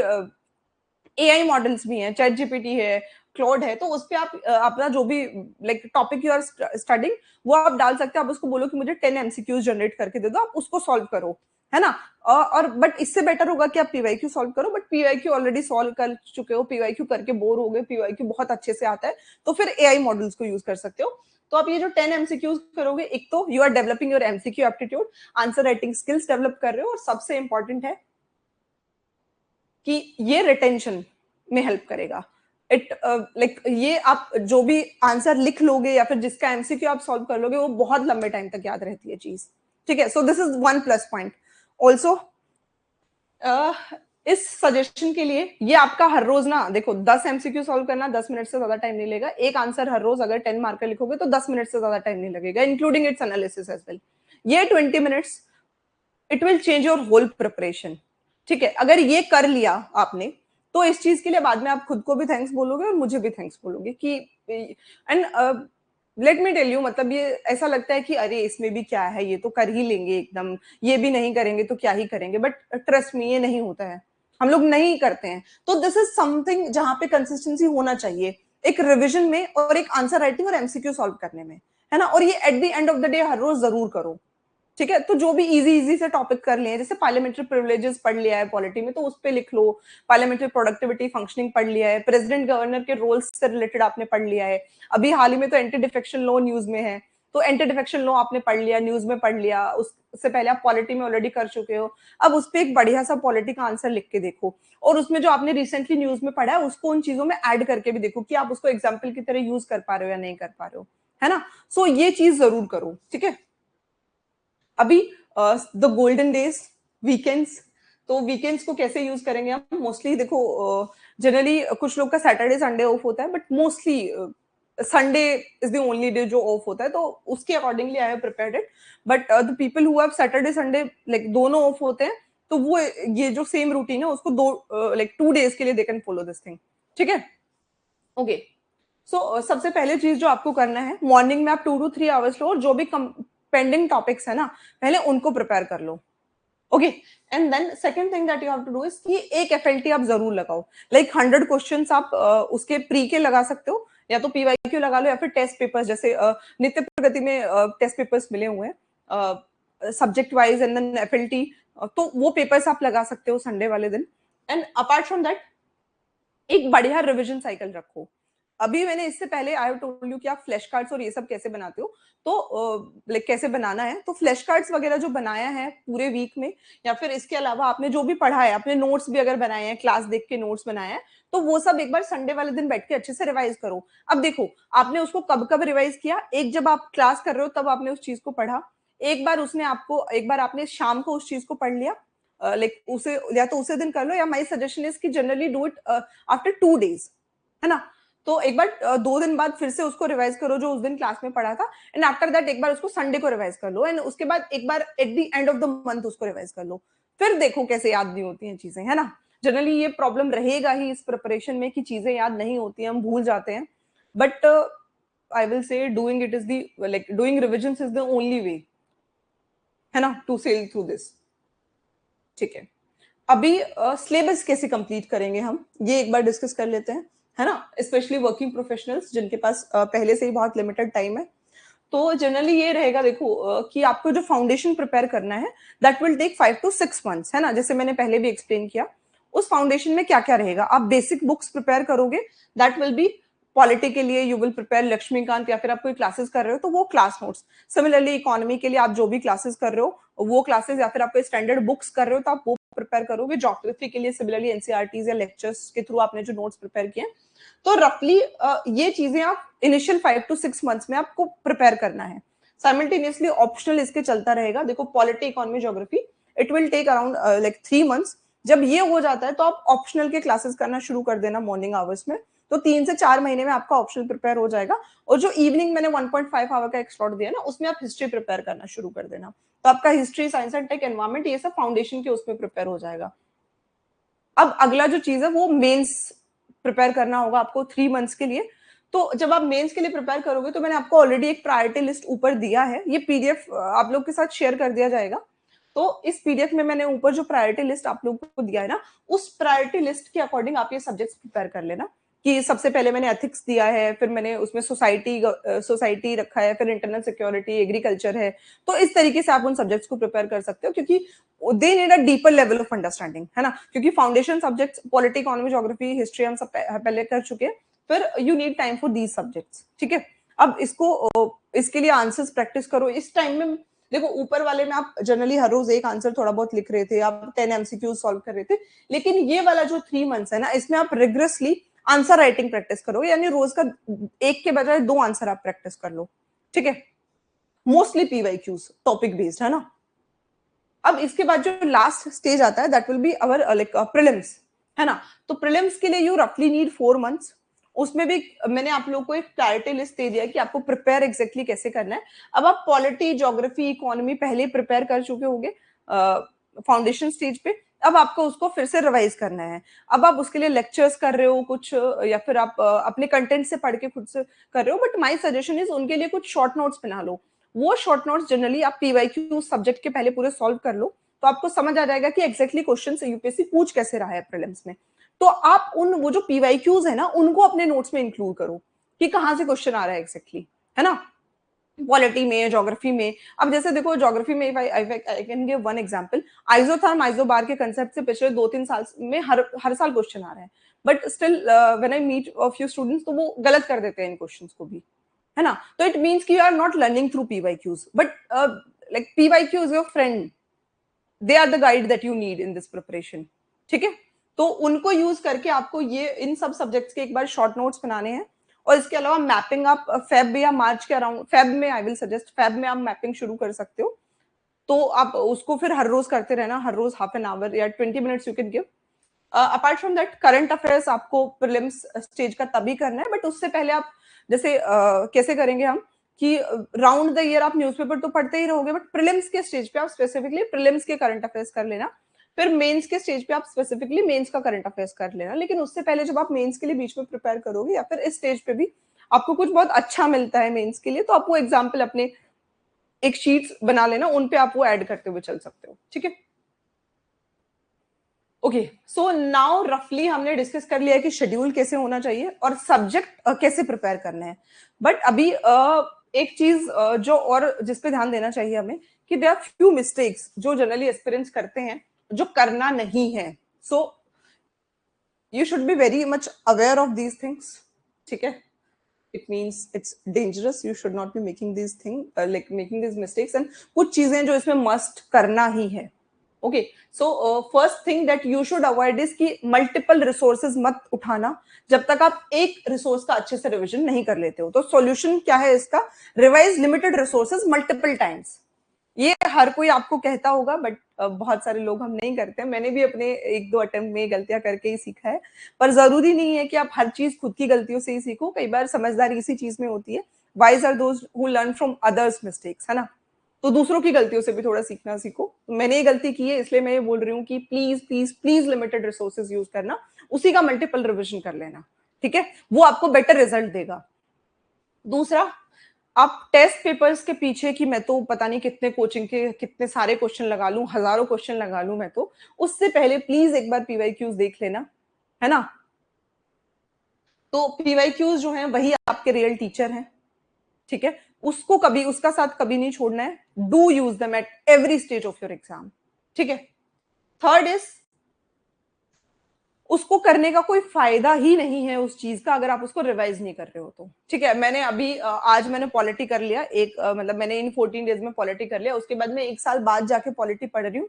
एआई मॉडल्स भी हैं, चैट जीपीटी है, क्लॉड है, तो उस पे आप अपना जो भी like topic you are studying वो आप डाल सकते हो। आप उसको बोलो कि मुझे 10 एमसीक्यूज जनरेट करके दे दो, आप उसको सॉल्व करो, है ना। और बट इससे बेटर होगा कि आप पीवाईक्यू सॉल्व करो, बट पीवाईक्यू ऑलरेडी सॉल्व कर चुके हो, पीवाईक्यू करके बोर हो गए, पीवाईक्यू बहुत अच्छे से आता है, तो फिर एआई मॉडल्स को यूज कर सकते हो। तो आप ये जो 10 एमसीक्यूज करोगे, एक तो you are developing your MCQ aptitude, answer writing skills develop कर रहे हो, और सबसे इंपॉर्टेंट है कि ये रिटेंशन में हेल्प करेगा। इट लाइक ये आप जो भी आंसर लिख लोगे या फिर जिसका एमसीक्यू आप सॉल्व कर लोगे वो बहुत लंबे टाइम तक याद रहती है चीज, ठीक है। So this is one plus point. Also इस सजेशन के लिए ये आपका हर रोज ना देखो 10 एमसीक्यू सॉल्व करना 10 मिनट से ज्यादा टाइम नहीं लेगा। एक आंसर हर रोज अगर 10 मार्कर लिखोगे तो 10 मिनट से ज्यादा टाइम नहीं लगेगा, including its analysis as well. ये 20 minutes it will change your whole preparation, ठीक है। अगर ये कर लिया आपने तो इस चीज के लिए बाद में आप खुद को भी थैंक्स बोलोगे और मुझे भी थैंक्स बोलोगे कि and let me tell you, मतलब ये ऐसा लगता है कि अरे इसमें भी क्या है, ये तो कर ही लेंगे एकदम, ये भी नहीं करेंगे तो क्या ही करेंगे, बट ट्रस्ट मी ये नहीं होता है, हम लोग नहीं करते हैं। तो दिस इज समथिंग जहां पे कंसिस्टेंसी होना चाहिए, एक रिविजन में और एक आंसर राइटिंग और एमसीक्यू सॉल्व करने में, है ना। और ये at the end of the day हर रोज जरूर करो, ठीक है। तो जो भी इजी इजी से टॉपिक कर लिए, जैसे पार्लियामेंट्री प्रिविलेजेस पढ़ लिया है पॉलिटी में तो उस पर लिख लो, पार्लियामेंट्री प्रोडक्टिविटी फंक्शनिंग पढ़ लिया है, प्रेसिडेंट गवर्नर के रोल्स से रिलेटेड आपने पढ़ लिया है, अभी हाल ही में तो एंटी डिफेक्शन लॉ न्यूज में है, तो एंटी डिफेक्शन लॉ आपने पढ़ लिया, न्यूज में पढ़ लिया, उससे पहले आप पॉलिटी में ऑलरेडी कर चुके हो। अब उस पर एक बढ़िया सा पॉलिटी का आंसर लिख के देखो, और उसमें जो आपने रिसेंटली न्यूज में पढ़ा है उसको उन चीजों में ऐड करके भी देखो कि आप उसको एग्जाम्पल की तरह यूज कर पा रहे हो या नहीं कर पा रहे हो, है ना। सो ये चीज जरूर करो, ठीक है। अभी द गोल्डन डेज, वीकेंड्स, तो वीकेंड्स को कैसे यूज करेंगे हम, मोस्टली देखो जनरली कुछ लोग का सैटरडे संडे ऑफ होता है, but mostly Sunday is the only day जो ऑफ होता है, तो उसके accordingly I have prepared it. But the people who have Saturday Sunday like दोनों ऑफ होते हैं, तो वो ये जो सेम रूटीन है उसको दो लाइक 2 डेज के लिए they can follow this thing, ठीक है। ओके, सो सबसे पहले चीज जो आपको करना है, मॉर्निंग में आप 2 to 3 आवर्स लो और जो भी पेंडिंग टॉपिक्स है ना पहले उनको प्रिपेयर कर लो, okay. And then second thing that you have to do is कि एक एफएलटी आप जरूर लगाओ, लाइक 100 क्वेश्चंस आप उसके प्री के लगा सकते हो, या तो पीवाईक्यू लगा लो, या फिर टेस्ट पेपर्स जैसे नित्य प्रगति में टेस्ट पेपर्स मिले हुए हैं subject wise, and then FLT, तो वो पेपर्स आप लगा सकते हो संडे वाले दिन। एंड अपार्ट फ्रॉम दैट एक बढ़िया रिवीजन साइकिल रखो। अभी मैंने इससे पहले आई हैव टोल्ड यू कि आप फ्लैश कार्ड्स और ये सब कैसे बनाते हो, तो लाइक कैसे बनाना है, तो फ्लैश कार्ड्स वगैरह जो बनाया है पूरे वीक में, या फिर इसके अलावा आपने जो भी पढ़ा है, अपने नोट्स भी अगर बनाए हैं, क्लास देख के नोट्स बनाए हैं, तो वो सब एक बार संडे वाले दिन बैठ के अच्छे से रिवाइज करो। अब देखो आपने उसको कब कब रिवाइज किया, एक जब आप क्लास कर रहे हो तब आपने उस चीज को पढ़ा, एक बार आपने शाम को उस चीज को पढ़ लिया, लाइक उसे या तो उसे दिन कर लो, या माई सजेशन इज कि generally do it after 2 days, है ना। तो एक बार 2 दिन बाद फिर से उसको रिवाइज करो जो उस दिन क्लास में पढ़ा था, एंड आफ्टर दैट एक बार उसको संडे को रिवाइज कर लो, एंड उसके बाद एक बार at the end of the month उसको रिवाइज कर लो। फिर देखो कैसे याद नहीं होती हैं चीजें, है ना। जनरली ये प्रॉब्लम रहेगा ही इस प्रिपरेशन में कि चीजें याद नहीं होती हैं, हम भूल जाते हैं, बट आई विल से doing it is the like doing revision is the only way, है ना, टू सेल थ्रू दिस, ठीक है। अभी सिलेबस कैसे कंप्लीट करेंगे हम, ये एक बार डिस्कस कर लेते हैं, है ना। स्पेशली वर्किंग प्रोफेशनल्स जिनके पास पहले से ही बहुत लिमिटेड टाइम है, तो जनरली ये रहेगा देखो कि आपको जो फाउंडेशन प्रिपेयर करना है that will take 5 to 6 months, है ना, जैसे मैंने पहले भी एक्सप्लेन किया। उस फाउंडेशन में क्या क्या रहेगा, आप बेसिक बुक्स प्रिपेयर करोगे, दैट विल बी पॉलिटी के लिए यू विल प्रिपेयर लक्ष्मीकांत, या फिर आप कोई क्लासेस कर रहे हो तो वो क्लास नोट्स। सिमिलरली इकोनॉमी के लिए आप जो भी क्लासेस कर रहे हो वो क्लासेस, या फिर आप कोई स्टैंडर्ड बुक्स कर रहे हो तो आप वो प्रिपेयर करोगे। ज्योग्राफी के लिए सिमिलरली एनसीईआरटीज या लेक्चर्स के थ्रू आपने जो नोट्स प्रिपेयर किए, तो रफली ये चीजें आप इनिशियल 5 to 6 months में आपको प्रिपेयर करना है। साइमल्टेनियसली ऑप्शनल इसके चलता रहेगा, देखो polity economy geography it will take around like 3 months। जब ये हो जाता है तो आप ऑप्शनल के क्लासेस करना शुरू कर देना मॉर्निंग आवर्स में, तो 3 से 4 महीने में आपका ऑप्शनल प्रिपेयर हो जाएगा। और जो इवनिंग मैंने 1.5 आवर का एक स्लॉट दिया ना, उसमें आप हिस्ट्री प्रिपेयर करना शुरू कर देना, तो आपका history, science and tech, environment, ये सब फाउंडेशन के उसमें प्रिपेयर हो जाएगा। अब अगला जो चीज है वो मेंस प्रिपेयर करना होगा आपको 3 months के लिए। तो जब आप मेंस के लिए प्रिपेयर करोगे तो मैंने आपको ऑलरेडी एक प्रायोरिटी लिस्ट ऊपर दिया है, ये पीडीएफ आप लोग के साथ शेयर कर दिया जाएगा। तो इस पीडीएफ में मैंने ऊपर जो प्रायोरिटी लिस्ट आप लोग को दिया है ना, उस प्रायोरिटी लिस्ट के अकॉर्डिंग आप ये सब्जेक्ट्स प्रिपेयर कर लेना, कि सबसे पहले मैंने एथिक्स दिया है, फिर मैंने उसमें सोसाइटी रखा है, फिर इंटरनल सिक्योरिटी, एग्रीकल्चर है। तो इस तरीके से आप उन सब्जेक्ट्स को प्रिपेयर कर सकते हो, क्योंकि they need a deeper level of understanding, है ना। क्योंकि foundation subjects polity, economy, geography, history हम सब पहले कर चुके हैं, फिर you need time for these subjects, ठीक है। अब इसके लिए आंसर्स प्रैक्टिस करो इस टाइम में। देखो ऊपर वाले में आप जनरली हर रोज एक आंसर थोड़ा बहुत लिख रहे थे, आप 10 MCQs सॉल्व कर रहे थे, लेकिन ये वाला जो 3 months है ना, इसमें आप रिग्रेसली आंसर राइटिंग प्रैक्टिस करो, यानी रोज का एक के बजाय 2 आंसर आप प्रैक्टिस कर लो, ठीक है। मोस्टली पीवाईक्यूज टॉपिक बेस्ड है ना। अब इसके बाद जो लास्ट स्टेज आता है that will be our like prelims, है ना। तो प्रीलिम्स के लिए यू रफली नीड 4 months। उसमें भी मैंने आप लोगों को एक क्लैरिटी लिस्ट दे दिया है कि आपको प्रिपेयर एग्जैक्टली कैसे करना है। अब आप पॉलिटी, ज्योग्राफी, इकोनॉमी पहले प्रिपेयर कर चुके होंगे फाउंडेशन स्टेज पे, अब आपको उसको फिर से रिवाइज करना है। अब आप उसके लिए लेक्चर्स कर रहे हो कुछ, या फिर आप अपने कंटेंट से पढ़ के खुद से कर रहे हो, बट माय सजेशन इज उनके लिए कुछ शॉर्ट नोट्स बना लो। वो शॉर्ट नोट्स जनरली आप पीवाईक्यू सब्जेक्ट के पहले पूरे सॉल्व कर लो, तो आपको समझ आ जाएगा कि एग्जैक्टली क्वेश्चन यूपीएससी पूछ कैसे रहा है प्रीलिम्स में। तो आप उन वो जो पीवाईक्यूज है ना उनको अपने नोट्स में इंक्लूड करो कि कहां से क्वेश्चन आ रहा है एग्जैक्टली, है ना। पॉलिटी में, ज्योग्राफी में, अब जैसे देखो ज्योग्राफी में I can give one example, isotherm isobar के कंसेप्ट से पिछले 2-3 साल में हर साल क्वेश्चन आ रहे हैं, but still when I meet a few students तो वो गलत कर देते हैं इन क्वेश्चंस को भी, है ना। तो इट मींस कि you are not learning through PYQs, but like PYQ is your friend, they are the guide that you need in this preparation, ठीक है। तो उनको यूज करके आपको ये इन सब सब्जेक्ट्स के एक बार शॉर्ट नोट्स बनाने हैं। और इसके अलावा मैपिंग आप फेब या मार्च के अराउंड, फेब में आई विल सजेस्ट, फेब में आप मैपिंग शुरू कर सकते हो। तो आप उसको फिर हर रोज करते रहना, हर रोज हाफ एन आवर या 20 minutes you can give. Apart from that current affairs आपको प्रीलिम्स स्टेज का तभी करना है, बट उससे पहले आप जैसे कैसे करेंगे हम कि राउंड द ईयर आप न्यूज़पेपर तो पढ़ते ही रहोगे, बट प्रीलिम्स के स्टेज पे आप स्पेसिफिकली प्रीलिम्स के करंट अफेयर्स कर लेना। फिर मेंस के स्टेज पे आप स्पेसिफिकली मेंस का करंट अफेयर्स कर लेना। लेकिन उससे पहले जब आप मेंस के लिए बीच में प्रिपेयर करोगे या फिर इस स्टेज पे भी आपको कुछ बहुत अच्छा मिलता है मेंस के लिए, तो आप वो एग्जाम्पल अपने एक शीट्स बना लेना, उन पे आप वो ऐड करते हुए चल सकते हो, ठीक है। ओके, सो नाउ रफली हमने डिस्कस कर लिया कि शेड्यूल कैसे होना चाहिए और सब्जेक्ट कैसे प्रिपेयर करना है। बट अभी एक चीज जो और जिस पे ध्यान देना चाहिए हमें कि देयर आर फ्यू मिस्टेक्स जो जनरली एस्पिरेंट्स करते हैं जो करना नहीं है। So you should be very much aware of these things, ठीक है। it means it's dangerous, you should not be making these things like making these mistakes, and कुछ चीजें जो इसमें मस्ट करना ही है। Okay, so first thing that you should avoid is कि मल्टीपल रिसोर्सेज मत उठाना जब तक आप एक रिसोर्स का अच्छे से रिवीजन नहीं कर लेते हो। तो सॉल्यूशन क्या है इसका, revise limited resources multiple times. ये हर कोई आपको कहता होगा, बट बहुत सारे लोग हम नहीं करते। मैंने भी अपने 1-2 अटेम्प्ट में गलतियां करके ही सीखा है, पर जरूरी नहीं है कि आप हर चीज खुद की गलतियों से ही सीखो। कई बार समझदारी इसी चीज में होती है, wise are those who learn from others mistakes, है ना। तो दूसरों की गलतियों से भी थोड़ा सीखना सीखो। मैंने ये गलती की है इसलिए मैं ये बोल रही हूँ कि please please please limited resources use करना, उसी का मल्टीपल रिविजन कर लेना, ठीक है। वो आपको बेटर रिजल्ट देगा। दूसरा, आप टेस्ट पेपर्स के पीछे कि मैं तो पता नहीं कितने कोचिंग के कितने सारे क्वेश्चन लगा लूं, हजारों क्वेश्चन लगा लूं मैं तो, उससे पहले प्लीज एक बार पीवाईक्यूज देख लेना, है ना। तो पीवाईक्यूज जो हैं वही आपके रियल टीचर हैं, ठीक है। उसको कभी, उसका साथ कभी नहीं छोड़ना है। Do use them at every stage of your exam, ठीक है। थर्ड इज, उसको करने का कोई फायदा ही नहीं है उस चीज का अगर आप उसको रिवाइज नहीं कर रहे हो तो, ठीक है। मैंने अभी आज मैंने पॉलिटी कर लिया एक मतलब मैंने इन 14 डेज में पॉलिटी कर लिया, उसके बाद मैं 1 साल बाद जाके पॉलिटी पढ़ रही हूँ,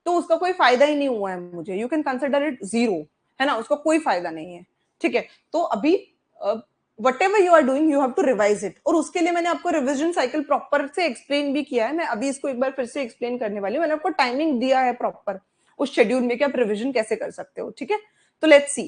तो उसका कोई फायदा ही नहीं हुआ है मुझे। You can consider it zero, है ना, उसका कोई फायदा नहीं है, ठीक है। तो अभी whatever you are doing you have to revise it, और उसके लिए मैंने आपको रिविजन साइकिल प्रॉपर से एक्सप्लेन भी किया है। मैं अभी इसको एक बार फिर से एक्सप्लेन करने वाली हूँ। मैंने आपको टाइमिंग दिया है प्रॉपर उस शेड्यूल में कि आप रिविजन कैसे कर सकते हो, ठीक है। तो लेट्स सी,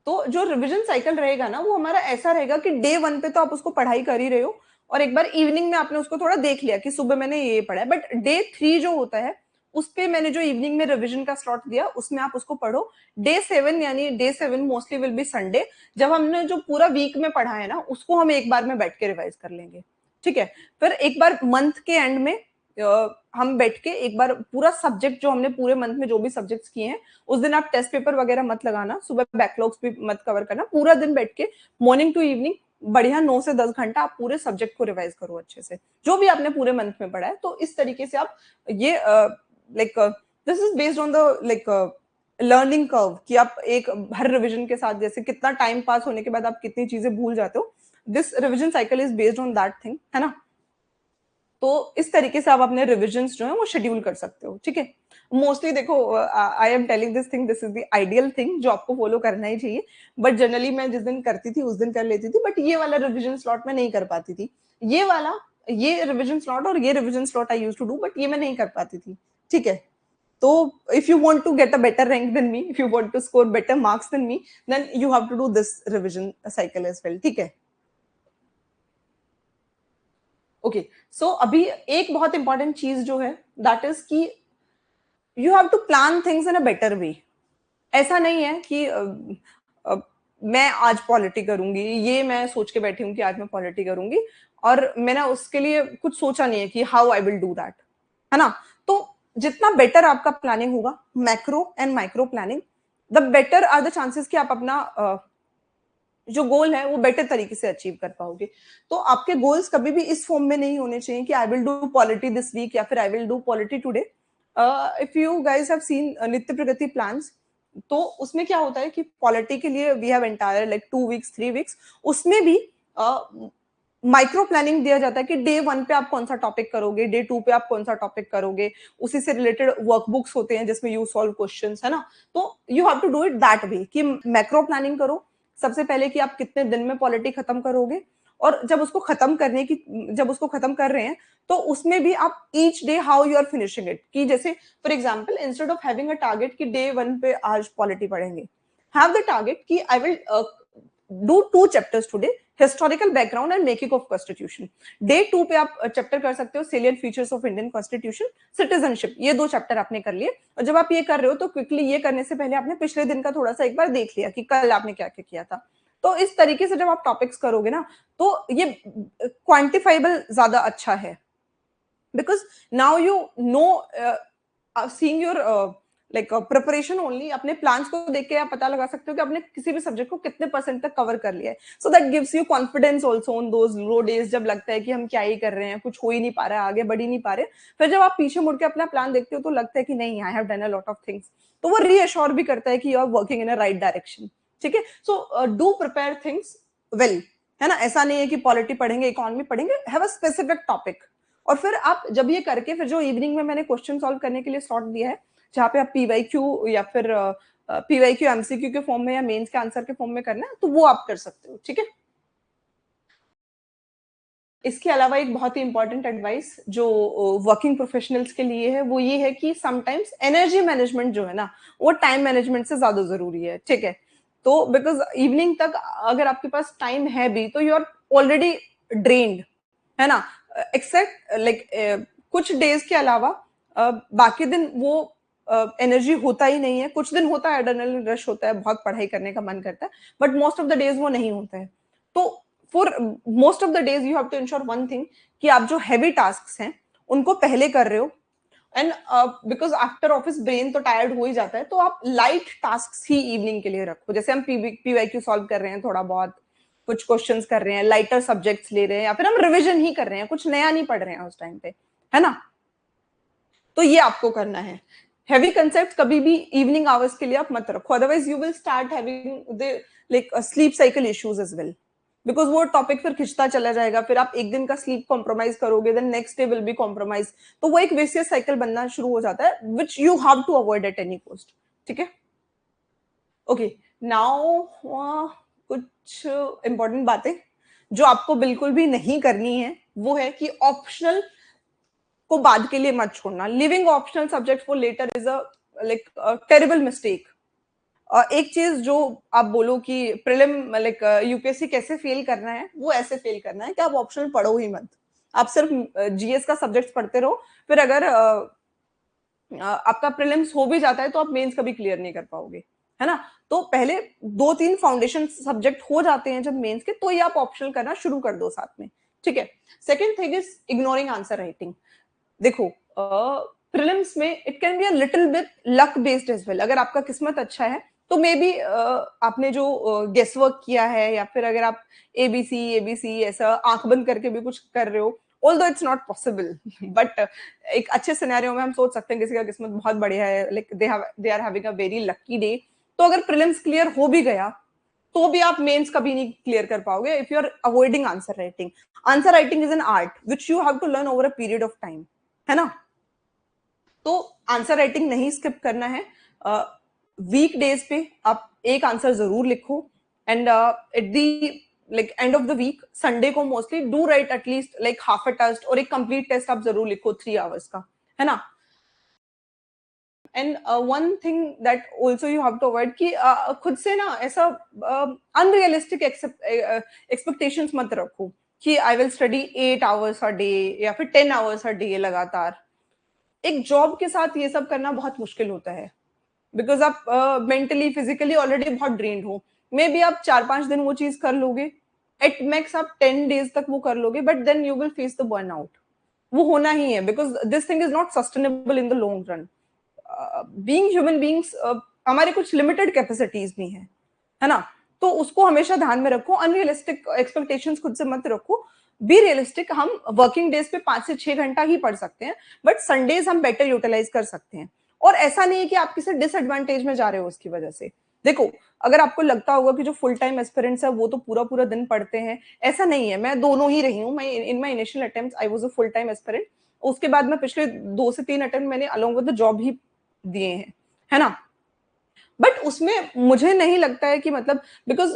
तो जो रिवीजन साइकिल रहेगा ना वो हमारा ऐसा रहेगा कि डे 1 पे तो आप उसको पढ़ाई कर ही रहे हो और एक बार इवनिंग में आपने उसको थोड़ा देख लिया कि सुबह मैंने ये पढ़ा है, बट डे 3 जो होता है उस पे मैंने जो इवनिंग में रिवीजन का स्लॉट दिया उसमें आप उसको पढ़ो। डे 7 यानी day 7 mostly will be Sunday, जब हमने जो पूरा वीक में पढ़ा है ना उसको हम एक बार में बैठ के रिवाइज कर लेंगे, ठीक है। फिर एक बार मंथ के एंड में हम बैठ के एक बार पूरा सब्जेक्ट जो हमने पूरे मंथ में जो भी सब्जेक्ट्स किए हैं उस दिन आप टेस्ट पेपर वगैरह मत लगाना, सुबह बैकलॉग्स भी मत कवर करना, पूरा दिन बैठ के मॉर्निंग टू इवनिंग बढ़िया 9 से 10 घंटा आप पूरे सब्जेक्ट को रिवाइज करो अच्छे से, जो भी आपने पूरे मंथ में पढ़ा है। तो इस तरीके से आप ये like this is based on the like learning curve कि आप एक हर रिविजन के साथ जैसे कितना टाइम पास होने के बाद आप कितनी चीजें भूल जाते हो, this revision cycle is based on that thing, है ना। तो इस तरीके से आप अपने रिविजन्स जो है वो शेड्यूल कर सकते हो, ठीक है। मोस्टली देखो, I am telling this thing, this is the ideal thing जो आपको फॉलो करना ही चाहिए, बट जनरली मैं जिस दिन करती थी उस दिन कर लेती थी, बट ये वाला रिविजन स्लॉट में नहीं कर पाती थी। ये वाला, ये रिविजन स्लॉट और ये revision slot I used to do, but ये मैं नहीं कर पाती थी, ठीक है। तो if you want to get a better rank than me, if you want to score better marks than me, then you have to do this revision cycle as well, ठीक है। ओके, सो अभी एक बहुत इंपॉर्टेंट चीज जो है that is कि you have to plan things in a better way. ऐसा नहीं है कि मैं आज पॉलिटी करूंगी, ये मैं सोच के बैठी हूँ कि आज मैं पॉलिटी करूंगी और मैंने उसके लिए कुछ सोचा नहीं है कि how I will do that, है ना। तो जितना बेटर आपका प्लानिंग होगा, macro and micro planning, the better are the chances कि आप अपना जो गोल है वो बेटर तरीके से अचीव कर पाओगे। तो आपके गोल्स कभी भी इस फॉर्म में नहीं होने चाहिए कि I will do polity this week या फिर I will do polity today. If you guys have seen Nitya Pragati plans, तो उसमें क्या होता है कि पॉलिटी के लिए we have entire like 2 weeks 3 weeks, उसमें भी माइक्रो प्लानिंग दिया जाता है कि डे 1 पे आप कौन सा टॉपिक करोगे, डे 2 पे आप कौन सा टॉपिक करोगे, उसी से रिलेटेड वर्कबुक्स होते हैं जिसमें यू सॉल्व क्वेश्चंस, है ना। तो you have to do it that way कि मैक्रो प्लानिंग करो सबसे पहले कि आप कितने दिन में पॉलिटी खत्म करोगे, और जब उसको खत्म कर रहे हैं तो उसमें भी आप each day how you are finishing it, कि जैसे for example instead of having a target कि डे 1 पे आज पॉलिटी पढ़ेंगे, हैव द टारगेट कि I will do 2 chapters today, historical background and making of constitution. Day 2 पे आप chapter कर सकते हो salient features of Indian constitution, citizenship, ये 2 चैप्टर आपने कर लिए। और जब आप ये कर रहे हो तो क्विकली ये करने से पहले आपने पिछले दिन का थोड़ा सा एक बार देख लिया कि कल आपने क्या क्या किया था। तो इस तरीके से जब आप टॉपिक्स करोगे ना, तो ये क्वांटिफाइबल ज्यादा अच्छा है, because now you know, seeing your like preparation only, अपने प्लान्स को देख के आप पता लगा सकते हो कि आपने किसी भी सब्जेक्ट को कितने परसेंट तक कवर कर लिया है। So that gives you confidence also on those low days जब लगता है कि हम क्या ही कर रहे हैं, कुछ हो ही नहीं पा रहा है, आगे बढ़ ही नहीं पा रहे। फिर जब आप पीछे मुड़ के अपना प्लान देखते हो तो लगता है कि नहीं, I have done a lot of things, तो वो रीअश्योर भी करता है कि you are working in a right direction, ठीक है। So do prepare things well, है ना। ऐसा नहीं है कि पॉलिटी पढ़ेंगे, इकोनॉमी पढ़ेंगे, हैव अ स्पेसिफिक टॉपिक। और फिर आप जब ये करके, फिर जो इवनिंग में मैंने क्वेश्चन सॉल्व करने के लिए स्लॉट दिया है, जहाँ पे आप पीवाईक्यू या फिर पीवाईक्यू एमसीक्यू के फॉर्म में या मेंस के आंसर के फॉर्म में करना है, तो वो आप कर सकते हो, ठीक है। इसके अलावा एक बहुत ही इंपॉर्टेंट एडवाइस जो वर्किंग प्रोफेशनल्स के लिए है, वो ये है कि समटाइम्स एनर्जी मैनेजमेंट जो है ना, वो टाइम मैनेजमेंट से ज्यादा जरूरी है, ठीक है। तो बिकॉज इवनिंग तक अगर आपके पास टाइम है भी तो यू आर ऑलरेडी ड्रेन्ड, है ना। एक्सेप्ट लाइक कुछ डेज के अलावा बाकी दिन वो एनर्जी होता ही नहीं है। कुछ दिन होता है, एड्रेनलिन रश होता है, बहुत पढ़ाई करने का मन करता है, but most of the days वो नहीं होता है। तो for most of the days you have to ensure one thing कि आप जो हैवी टास्क हैं उनको पहले कर रहे हो, and because after office brain तो टायर्ड हो ही जाता है, तो आप लाइट टास्क ही इवनिंग के लिए रखो। जैसे हम पीवाईक्यू सॉल्व कर रहे हैं, थोड़ा बहुत कुछ क्वेश्चंस कर रहे हैं, लाइटर सब्जेक्ट्स ले रहे हैं, या फिर हम रिविजन ही कर रहे हैं, कुछ नया नहीं पढ़ रहे हैं उस टाइम पे, है ना। तो ये आपको करना है। हैवी कंसेप्ट कभी भी इवनिंग आवर्स के लिए आप मत रखो, otherwise you will start having the like sleep cycle issues as well, because वो टॉपिक फिर खिंचता चला जाएगा, फिर आप एक दिन का स्लीप कॉम्प्रोमाइज करोगे, then next day will be compromise, तो वो एक विशियस साइकिल बनना शुरू हो जाता है, which you have to avoid at any cost, ठीक है। ओके, नाउ कुछ इंपॉर्टेंट बातें जो आपको बिल्कुल भी नहीं करनी है, वो है कि ऑप्शनल को बाद के लिए मत छोड़ना। Leaving optional subject for later is a like terrible mistake. एक चीज जो आप बोलो कि प्रीलिम लाइक यूपीएससी कैसे फेल करना है, वो ऐसे फेल करना है कि आप ऑप्शनल पढ़ो ही मत, आप सिर्फ जीएस का सब्जेक्ट पढ़ते रहो। फिर अगर आपका प्रीलिम्स हो भी जाता है तो आप मेंस कभी क्लियर नहीं कर पाओगे, है ना। तो पहले 2-3 फाउंडेशन सब्जेक्ट हो जाते हैं जब मेंस के, तो ये आप ऑप्शनल करना शुरू कर दो साथ में, ठीक है। Second thing is ignoring answer writing. देखो प्रीलिम्स में it can be a little bit luck based as well. अगर आपका किस्मत अच्छा है तो मे बी आपने जो गेस वर्क किया है, या फिर अगर आप एबीसी एबीसी ऐसा आंख बंद करके भी कुछ कर रहे हो, although it's not possible, but एक अच्छे सिनेरियो में हम सोच सकते हैं किसी का किस्मत बहुत बढ़िया है, like they are having a very lucky day, तो अगर प्रीलिम्स क्लियर हो भी गया तो भी आप मेंस कभी नहीं क्लियर कर पाओगे if you are avoiding answer writing. Answer writing is an art which you have to learn over a period of time, है ना. तो आंसर राइटिंग नहीं स्किप करना है. वीक डेज पे आप एक आंसर जरूर लिखो, and at the like end of the week Sunday को mostly do write at least like half a test और एक कंप्लीट टेस्ट आप जरूर लिखो 3 आवर्स का, है ना. And one thing that also you have to avoid कि खुद से ना ऐसा अनरियलिस्टिक एक्सपेक्टेशंस मत रखो कि I will study 8 hours a day या फिर 10 आवर्स अ डे लगातार. एक जॉब के साथ ये सब करना बहुत मुश्किल होता है बिकॉज आप मेंटली फिजिकली ऑलरेडी बहुत ड्रेन्ड हो. मे बी आप 4-5 दिन वो चीज कर लोगे, एट मैक्स आप 10 डेज तक वो कर लोगे, but then you will face the burn out. वो होना ही है because this thing is not sustainable in the long run. Being human beings हमारे कुछ लिमिटेड कैपेसिटीज भी हैं, है ना. तो उसको हमेशा ध्यान में रखो. अनरियलिस्टिक एक्सपेक्टेशंस खुद से मत रखो. Be realistic. हम वर्किंग डेज पे 5 से 6 घंटा ही पढ़ सकते हैं, बट संडेज हम बेटर यूटिलाइज कर सकते हैं. और ऐसा नहीं है कि आप किसी डिसएडवांटेज में जा रहे हो उसकी वजह से. देखो, अगर आपको लगता होगा कि जो फुल टाइम एस्पिरेंट्स है वो तो पूरा पूरा दिन पढ़ते हैं, ऐसा नहीं है. मैं दोनों ही रही हूँ. मैं in my initial attempts I was a full time aspirant. उसके बाद मैं पिछले 2 से 3 अटेम्प्ट मैंने अलोंग विद द जॉब ही दिए हैं, है ना. बट उसमें मुझे नहीं लगता है कि मतलब बिकॉज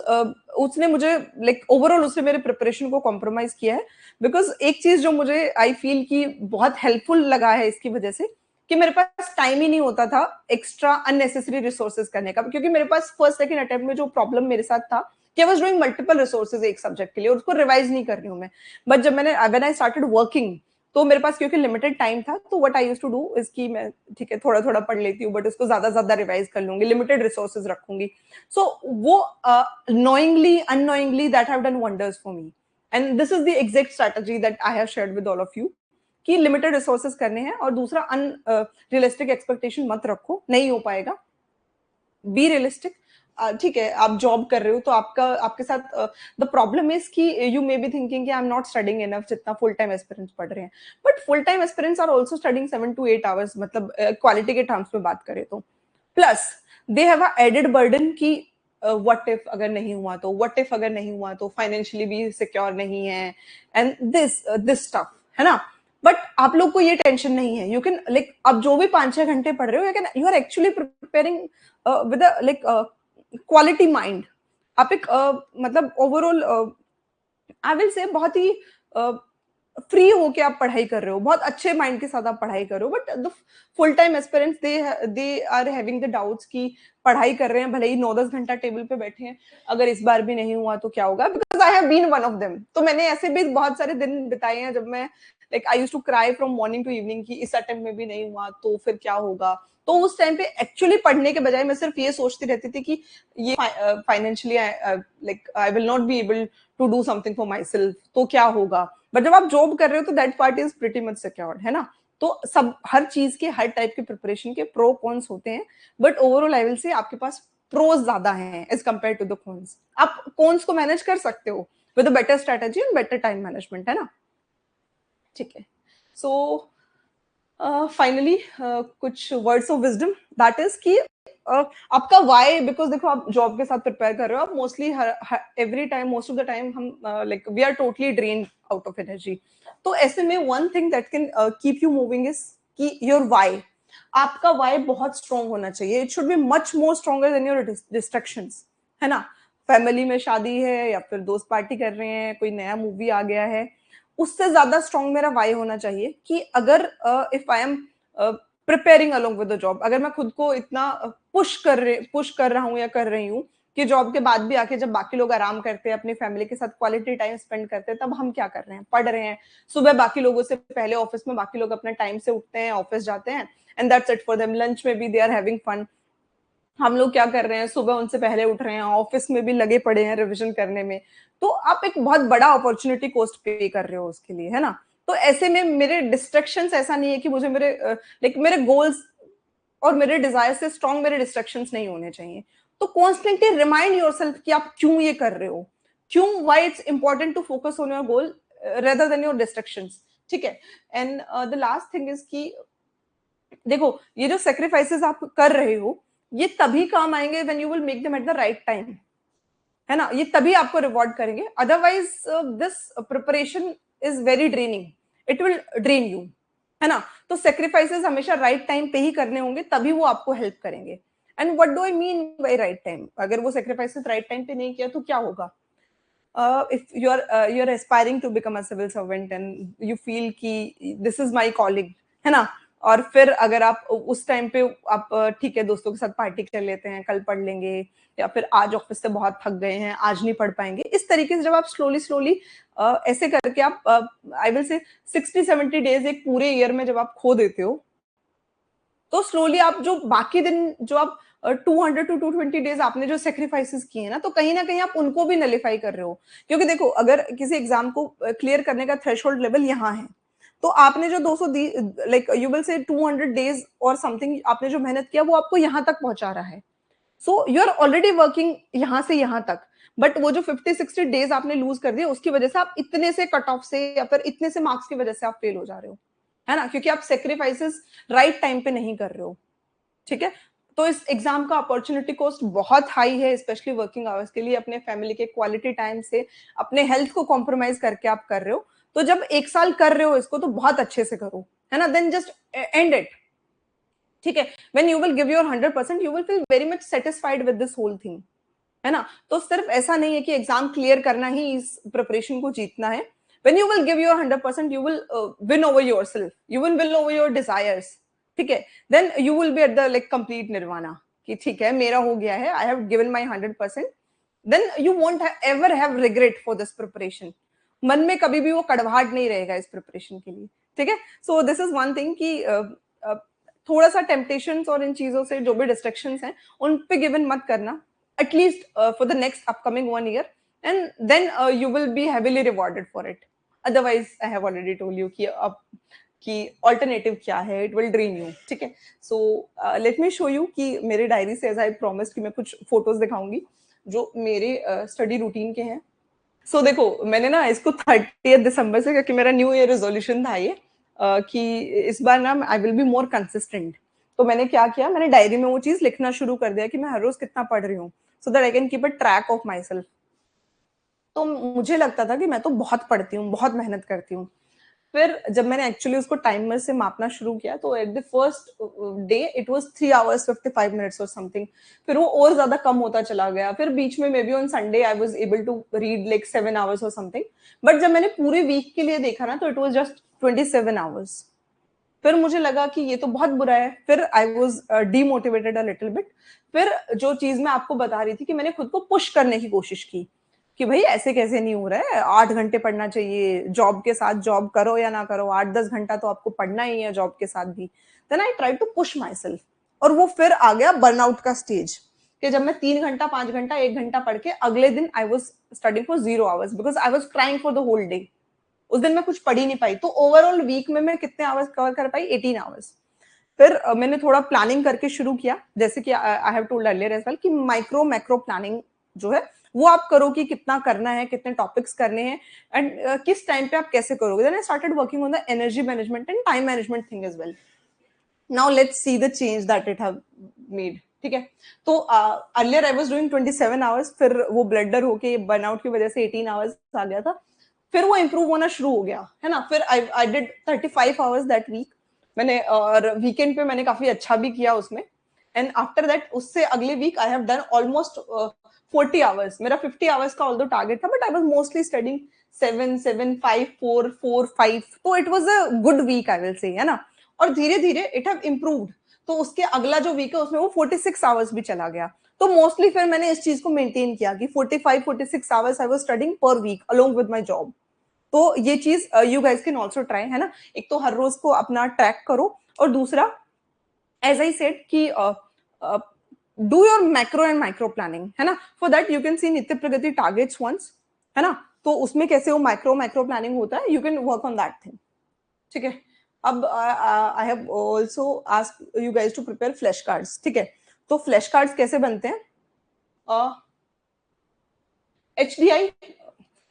उसने मुझे लाइक ओवरऑल उसने मेरे प्रिपरेशन को कॉम्प्रोमाइज किया है. बिकॉज एक चीज जो मुझे आई फील कि बहुत हेल्पफुल लगा है इसकी वजह से कि मेरे पास टाइम ही नहीं होता था एक्स्ट्रा अननेसेसरी रिसोर्सेज करने का. क्योंकि मेरे पास फर्स्ट सेकंड अटेम्प्ट में जो प्रॉब्लम मेरे साथ था कि आई वाज डूइंग मल्टीपल रिसोर्सेज एक सब्जेक्ट के लिए और उसको रिवाइज नहीं कर रही हूँ मैं. बट जब मैंने व्हेन आई स्टार्टेड वर्किंग तो मेरे पास क्योंकि लिमिटेड टाइम था, तो what I used to do is कि मैं ठीक है थोड़ा थोड़ा पढ़ लेती हूँ बट उसको ज्यादा ज्यादा रिवाइज कर लूंगी, लिमिटेड रिसोर्सेज रखूंगी. सो वो knowingly unknowingly that have done wonders for me. And this is the exact strategy that I have shared with all of you कि लिमिटेड रिसोर्सेज करने हैं. और दूसरा, अनरियलिस्टिक एक्सपेक्टेशन मत रखो, नहीं हो पाएगा. Be realistic. ठीक है, आप जॉब कर रहे हो तो आपके साथ द प्रॉब्लम इज कि यू मे बी थिंकिंग कि I am not studying enough जितना फुल टाइम एस्पिरेंट्स पढ़ रहे हैं. But full time aspirants are also studying 7 to 8 hours, मतलब क्वालिटी के टर्म्स में बात करें तो. Plus they have a added burden कि व्हाट इफ अगर नहीं हुआ तो, व्हाट इफ अगर नहीं हुआ तो, फाइनेंशियली भी सिक्योर नहीं है, एंड दिस स्टफ, है ना. बट आप लोग को ये टेंशन नहीं है. यू कैन लाइक आप जो भी 5-6 घंटे पढ़ रहे हो, you are actually preparing with like quality mind. आप एक मतलब ओवरऑल आई विल से बहुत ही फ्री होके आप पढ़ाई कर रहे हो, बहुत अच्छे माइंड के साथ आप पढ़ाई कर रहे हो. But the full time aspirants they are having the doubts कि पढ़ाई कर रहे हैं, भले ही 9-10 घंटा टेबल पे बैठे हैं, अगर इस बार भी नहीं हुआ तो क्या होगा. Because I have been one of them. तो मैंने ऐसे भी बहुत सारे दिन बिताए हैं जब मैं like I used to cry from morning to evening कि इस अटेम्प्ट में भी नहीं हुआ तो फिर क्या होगा. तो उस टाइम पे एक्चुअली पढ़ने के बजाय मैं सिर्फ ये सोचती रहती थी कि ये financially like I will not be able to do something for myself, तो क्या होगा. बट जब आप जॉब कर रहे हो तो that part is pretty much secured, है ना. तो सब हर चीज के हर टाइप के प्रिपरेशन के प्रो कॉन्स होते हैं. बट ओवरऑल आई विल से आपके पास प्रोज ज्यादा हैं as compared to the cons. आप कॉन्स को मैनेज कर सकते हो with a better strategy and better time management, है ना. ठीक है. सो फाइनली कुछ words of wisdom that is कि आपका वाई, बिकॉज देखो आप जॉब के साथ प्रिपेयर कर रहे हो, आप mostly every time most of the time हम like we are totally drain out of energy. तो ऐसे में one thing that can keep you moving is कि योर वाई. आपका वाई बहुत स्ट्रॉन्ग होना चाहिए. It should be much more stronger than your distractions, है ना. फैमिली में शादी है या फिर दोस्त पार्टी कर रहे हैं, कोई नया मूवी आ गया है, उससे ज्यादा स्ट्रॉन्ग मेरा वाई होना चाहिए कि अगर if I am preparing along with the job, अगर मैं खुद को इतना पुश कर रहा हूँ या कर रही हूँ कि जॉब के बाद भी आके जब बाकी लोग आराम करते हैं, अपनी फैमिली के साथ क्वालिटी टाइम स्पेंड करते हैं, तब हम क्या कर रहे हैं, पढ़ रहे हैं. सुबह बाकी लोगों से पहले ऑफिस में बाकी लोग अपने टाइम से उठते हैं, ऑफिस जाते हैं, and that's it for them. Lunch में भी दे आर हैविंग फन. हम लोग क्या कर रहे हैं, सुबह उनसे पहले उठ रहे हैं, ऑफिस में भी लगे पड़े हैं रिविजन करने में. तो आप एक बहुत बड़ा अपॉर्चुनिटी कॉस्ट पे कर रहे हो उसके लिए, है ना. तो ऐसे में मेरे डिस्ट्रैक्शंस, ऐसा नहीं है कि मुझे मेरे लाइक मेरे गोल्स और मेरे डिजायर से स्ट्रॉन्ग मेरे डिस्ट्रैक्शंस नहीं होने चाहिए. तो कॉन्स्टेंटली रिमाइंड योरसेल्फ कि आप क्यों ये कर रहे हो, क्यों, why it's important to focus on your goal rather than your distractions. ठीक है. And the last thing is कि देखो, ये जो सेक्रीफाइसेस आप कर रहे हो, ये तभी काम आएंगे when you will make them at the right time. है ना, ये तभी आपको रिवॉर्ड करेंगे, otherwise this preparation is very draining, it will drain you, है ना। तो सेक्रीफाइसेस हमेशा राइट टाइम पे ही करने होंगे, तभी वो आपको हेल्प करेंगे। And what do I mean by right time? अगर वो सेक्रीफाइसेस राइट टाइम पे नहीं किया तो क्या होगा? If you're aspiring to become a civil servant and you feel कि this is my calling, है ना, और फिर अगर आप उस टाइम पे आप ठीक है दोस्तों के साथ पार्टी कर लेते हैं, कल पढ़ लेंगे, या फिर आज ऑफिस से बहुत थक गए हैं, आज नहीं पढ़ पाएंगे, इस तरीके से जब आप स्लोली स्लोली ऐसे करके आप आई विल से 60-70 डेज एक पूरे ईयर में जब आप खो देते हो, तो स्लोली आप जो बाकी दिन जो आप 200 to 220 डेज आपने जो सेक्रीफाइसेस किए हैं ना, तो कहीं ना कहीं आप उनको भी नलीफाई कर रहे हो। क्योंकि देखो, अगर किसी एग्जाम को क्लियर करने का थ्रेशोल्ड लेवल यहाँ है, तो आपने जो 200 like you will say 200 days और समथिंग आपने जो मेहनत किया वो आपको यहाँ तक पहुंचा रहा है। So you are already working यहाँ से यहाँ तक, बट वो जो 50-60 डेज आपने लूज कर दिया, उसकी वजह से आप इतने से कट ऑफ से या फिर इतने से मार्क्स की वजह से आप फेल हो जा रहे हो, है ना, क्योंकि आप सेक्रीफाइसेस राइट टाइम पे नहीं कर रहे हो। ठीक है, तो इस एग्जाम का अपॉर्चुनिटी कॉस्ट बहुत हाई है, स्पेशली वर्किंग आवर्स के लिए, अपने फैमिली के क्वालिटी टाइम से, अपने हेल्थ को कॉम्प्रोमाइज करके आप कर रहे हो। तो जब एक साल कर रहे हो इसको, तो बहुत अच्छे से करो, है ना, देन जस्ट एंड इट। ठीक है, when you will give your 100%, you will feel very much satisfied with this whole thing, है ना। तो सिर्फ ऐसा नहीं है कि एग्जाम क्लियर करना ही इस प्रिपरेशन को जीतना है। when you will give your 100%, you will win over yourself, you will win over your desires, ठीक है, then you will be at the like complete nirvana कि ठीक है मेरा हो गया है, I have given my 100%, then you won't ever have regret for this preparation, मन में कभी भी वो कड़वाहट नहीं रहेगा इस प्रिपरेशन के लिए। ठीक है, so this is one thing कि थोड़ा सा टेम्पटेशंस और इन चीजों से जो भी डिस्ट्रैक्शंस हैं उन पे गिवन मत करना, at least for the next upcoming 1 year, and then you will be heavily rewarded for it. Otherwise, I have already told you कि अब कि ऑल्टरनेटिव क्या है, इट विल ड्रीम यू। ठीक है, so let me show you कि मेरे diary से एज आई प्रॉमिस कि मैं कुछ फोटोज दिखाऊंगी जो मेरे स्टडी रूटीन के हैं। सो देखो, मैंने ना इसको 30 दिसंबर से, क्योंकि मेरा न्यू ईयर रेजोल्यूशन था ये कि इस बार ना I will be more consistent. तो मैंने क्या किया, मैंने डायरी में वो चीज लिखना शुरू कर दिया कि मैं हर रोज कितना पढ़ रही हूँ, so that I can keep a track of my self. तो मुझे लगता था कि मैं तो बहुत पढ़ती हूँ, बहुत मेहनत करती हूँ। फिर जब मैंने एक्चुअली उसको टाइमर से मापना शुरू किया, तो at the first day it was 3 hours 55 minutes और समथिंग। फिर वो और ज्यादा कम होता चला गया, फिर बीच में maybe on Sunday I was able to read like 7 hours और समथिंग। बट जब मैंने पूरे वीक के लिए देखा ना, तो इट वाज जस्ट 27 hours। फिर मुझे लगा कि ये तो बहुत बुरा है, फिर I was demotivated a little bit. फिर जो चीज मैं आपको बता रही थी कि मैंने खुद को पुश करने की कोशिश की कि भाई ऐसे कैसे नहीं हो रहा है, 8 घंटे पढ़ना चाहिए, जॉब के साथ जॉब करो या ना करो, 8-10 घंटा तो आपको पढ़ना ही है जॉब के साथ भी। Then I try to push myself, और वो फिर आ गया बर्नआउट का स्टेज कि जब मैं 3 घंटा 5 घंटा 1 घंटा पढ़ के अगले दिन I was studying for 0 hours because I was crying for the whole day. उस दिन मैं कुछ पढ़ ही नहीं पाई। तो ओवरऑल वीक में मैं कितने आवर्स कवर कर पाई? 18 hours। फिर मैंने थोड़ा प्लानिंग करके शुरू किया, जैसे कि I have told earlier as well कि माइक्रो मैक्रो प्लानिंग जो है वो आप करो कि कितना करना है, कितने टॉपिक्स करने हैं, एंड किस टाइम पे आप कैसे करोगे। Then I started working on the energy management and time management thing as well. Now let's see the change that it have made. ठीक है, तो earlier I was doing 27 hours, फिर वो ब्लडर होके बर्नआउट की वजह से 18 hours आ गया था। फिर वो इंप्रूव होना शुरू हो गया, है ना। फिर I did 35 hours that week मैंने, और वीकेंड पे मैंने काफी अच्छा भी किया उसमें। एंड आफ्टर दैट उससे अगले week I have done almost 40 hours। मेरा 50 hours का ऑल्दो टारगेट था, but I was mostly studying 7, 7, 5, 4, 4, 5। तो it was a good week I will say, है ना। और धीरे धीरे इट हैव इम्प्रूव्ड। तो उसके अगला जो वीक है उसमें वो 46 hours भी चला गया। तो मोस्टली फिर मैंने इस चीज को मेंटेन किया कि 45-46 hours I was studying per week along with my job. तो ये चीज you guys can also try, है ना। एक तो हर रोज को अपना ट्रैक करो, और दूसरा एज आई सेड कि do your macro and micro planning, है ना। For that you can see नित्य प्रगति टारगेट्स वंस, है ना। तो उसमें कैसे वो माइक्रो मैक्रो प्लानिंग होता है, you can work on that thing. ठीक है, अब I have also asked you guys to prepare flash cards. ठीक है, तो फ्लैश कार्ड्स कैसे बनते हैं? एचडीआई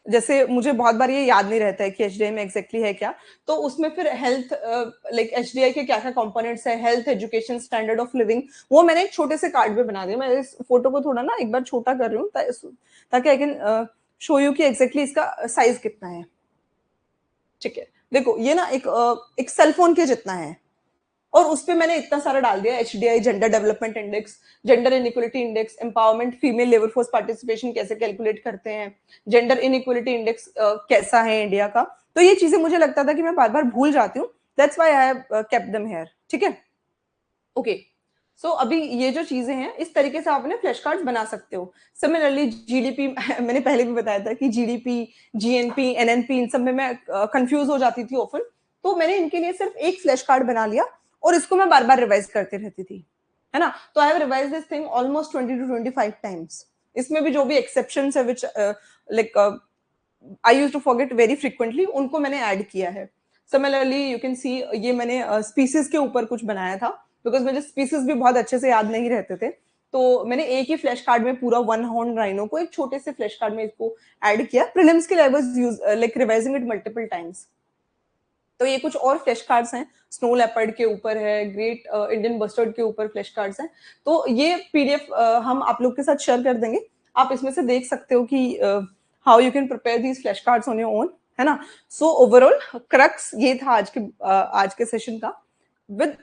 जैसे मुझे बहुत बार ये याद नहीं रहता है कि एचडीआई में एग्जैक्टली है क्या, तो उसमें फिर हेल्थ, लाइक एचडीआई के क्या क्या कंपोनेंट्स है, health, education, standard of living, वो मैंने एक छोटे से कार्ड में बना दिया। मैं इस फोटो को थोड़ा ना एक बार छोटा कर रही हूँ ताकि आई कैन शो यू कि एग्जैक्टली इसका साइज कितना है। ठीक है, देखो ये ना एक सेलफोन के जितना है, और उस पे मैंने इतना सारा डाल दिया, HDI, gender development index, gender inequality index, empowerment, female labour force participation कैसे कैलकुलेट करते हैं, जेंडर इनइक्वलिटी इंडेक्स कैसा है इंडिया का। तो ये चीजें मुझे लगता था कि मैं बार बार भूल जाती हूँ, that's why I have kept them here. ठीक है, ओके। सो अभी ये जो चीजें हैं, इस तरीके से आप अपने फ्लैश कार्ड्स बना सकते हो। सिमिलरली जीडीपी मैंने पहले भी बताया था कि जीडीपी, जीएनपी, एनएनपी, इन सब में मैं कंफ्यूज हो जाती थी ऑफन। तो मैंने इनके लिए सिर्फ एक फ्लैश कार्ड बना लिया और इसको मैं बार बार रिवाइज करती रहती थी, है ना। तो I have revise this thing almost 20 to 25 times. इसमें भी जो भी एक्सेप्शन है which like I use to forget very frequently, उनको मैंने ऐड किया है। सिमिलरली यू कैन सी, ये मैंने स्पीसीज के ऊपर कुछ बनाया था, बिकॉज मुझे स्पीसीज भी बहुत अच्छे से याद नहीं रहते थे। तो मैंने एक ही फ्लैश कार्ड में पूरा वन हॉर्न राइनो को एक छोटे से फ्लैश कार्ड में इसको ऐड किया। प्रीलिम्स के लिए I was use like revising it multiple times. तो ये कुछ और फ्लैश कार्ड्स हैं, स्नो लेपर्ड के ऊपर है, ग्रेट इंडियन बस्टर्ड के ऊपर फ्लैश कार्ड्स हैं। तो ये पीडीएफ हम आप लोग के साथ शेयर कर देंगे, आप इसमें से देख सकते हो कि how you can prepare these flash cards on your own, है ना। सो ओवरऑल क्रक्स ये था आज के सेशन का, with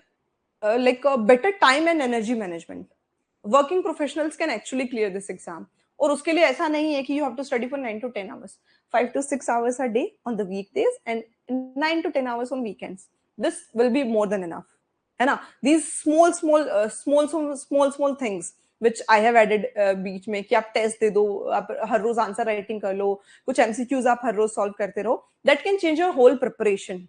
like a better time and energy management. Working professionals can actually clear this exam. और उसके लिए ऐसा नहीं है कि you have to study for 9 to 10 hours, 5 to 6 hours a day on the weekdays and 9 to 10 hours on weekends. This will be more than enough, है ना। These small things which I have added बीच में कि आप test दे दो, आप हर रोज answer writing कर लो, कुछ MCQs आप हर रोज सॉल्व करते रहो, that can change your whole preparation.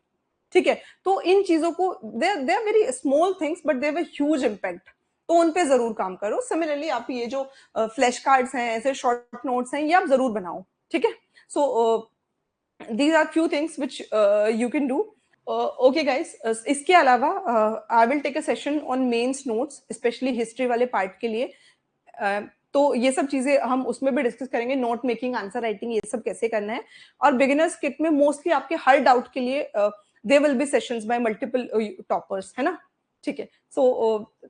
ठीक है, तो इन चीजों को they are very small things but they have huge impact, तो उन पे जरूर काम करो। सिमिलरली आप ये जो फ्लैश कार्ड्स हैं, ऐसे शॉर्ट नोट्स हैं, ये आप जरूर बनाओ। ठीक है, so these are few things which you can do. Okay guys, इसके अलावा I will take a session on mains notes, specially history वाले पार्ट के लिए। तो ये सब चीजें हम उसमें भी डिस्कस करेंगे, नोट मेकिंग, आंसर राइटिंग, ये सब कैसे करना है। और बिगिनर्स किट में मोस्टली आपके हर डाउट के लिए there will be sessions by multiple toppers, है ना। ठीक है, so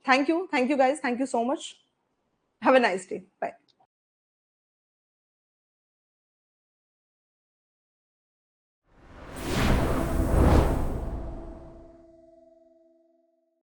thank you guys, thank you so much, have a nice day, bye.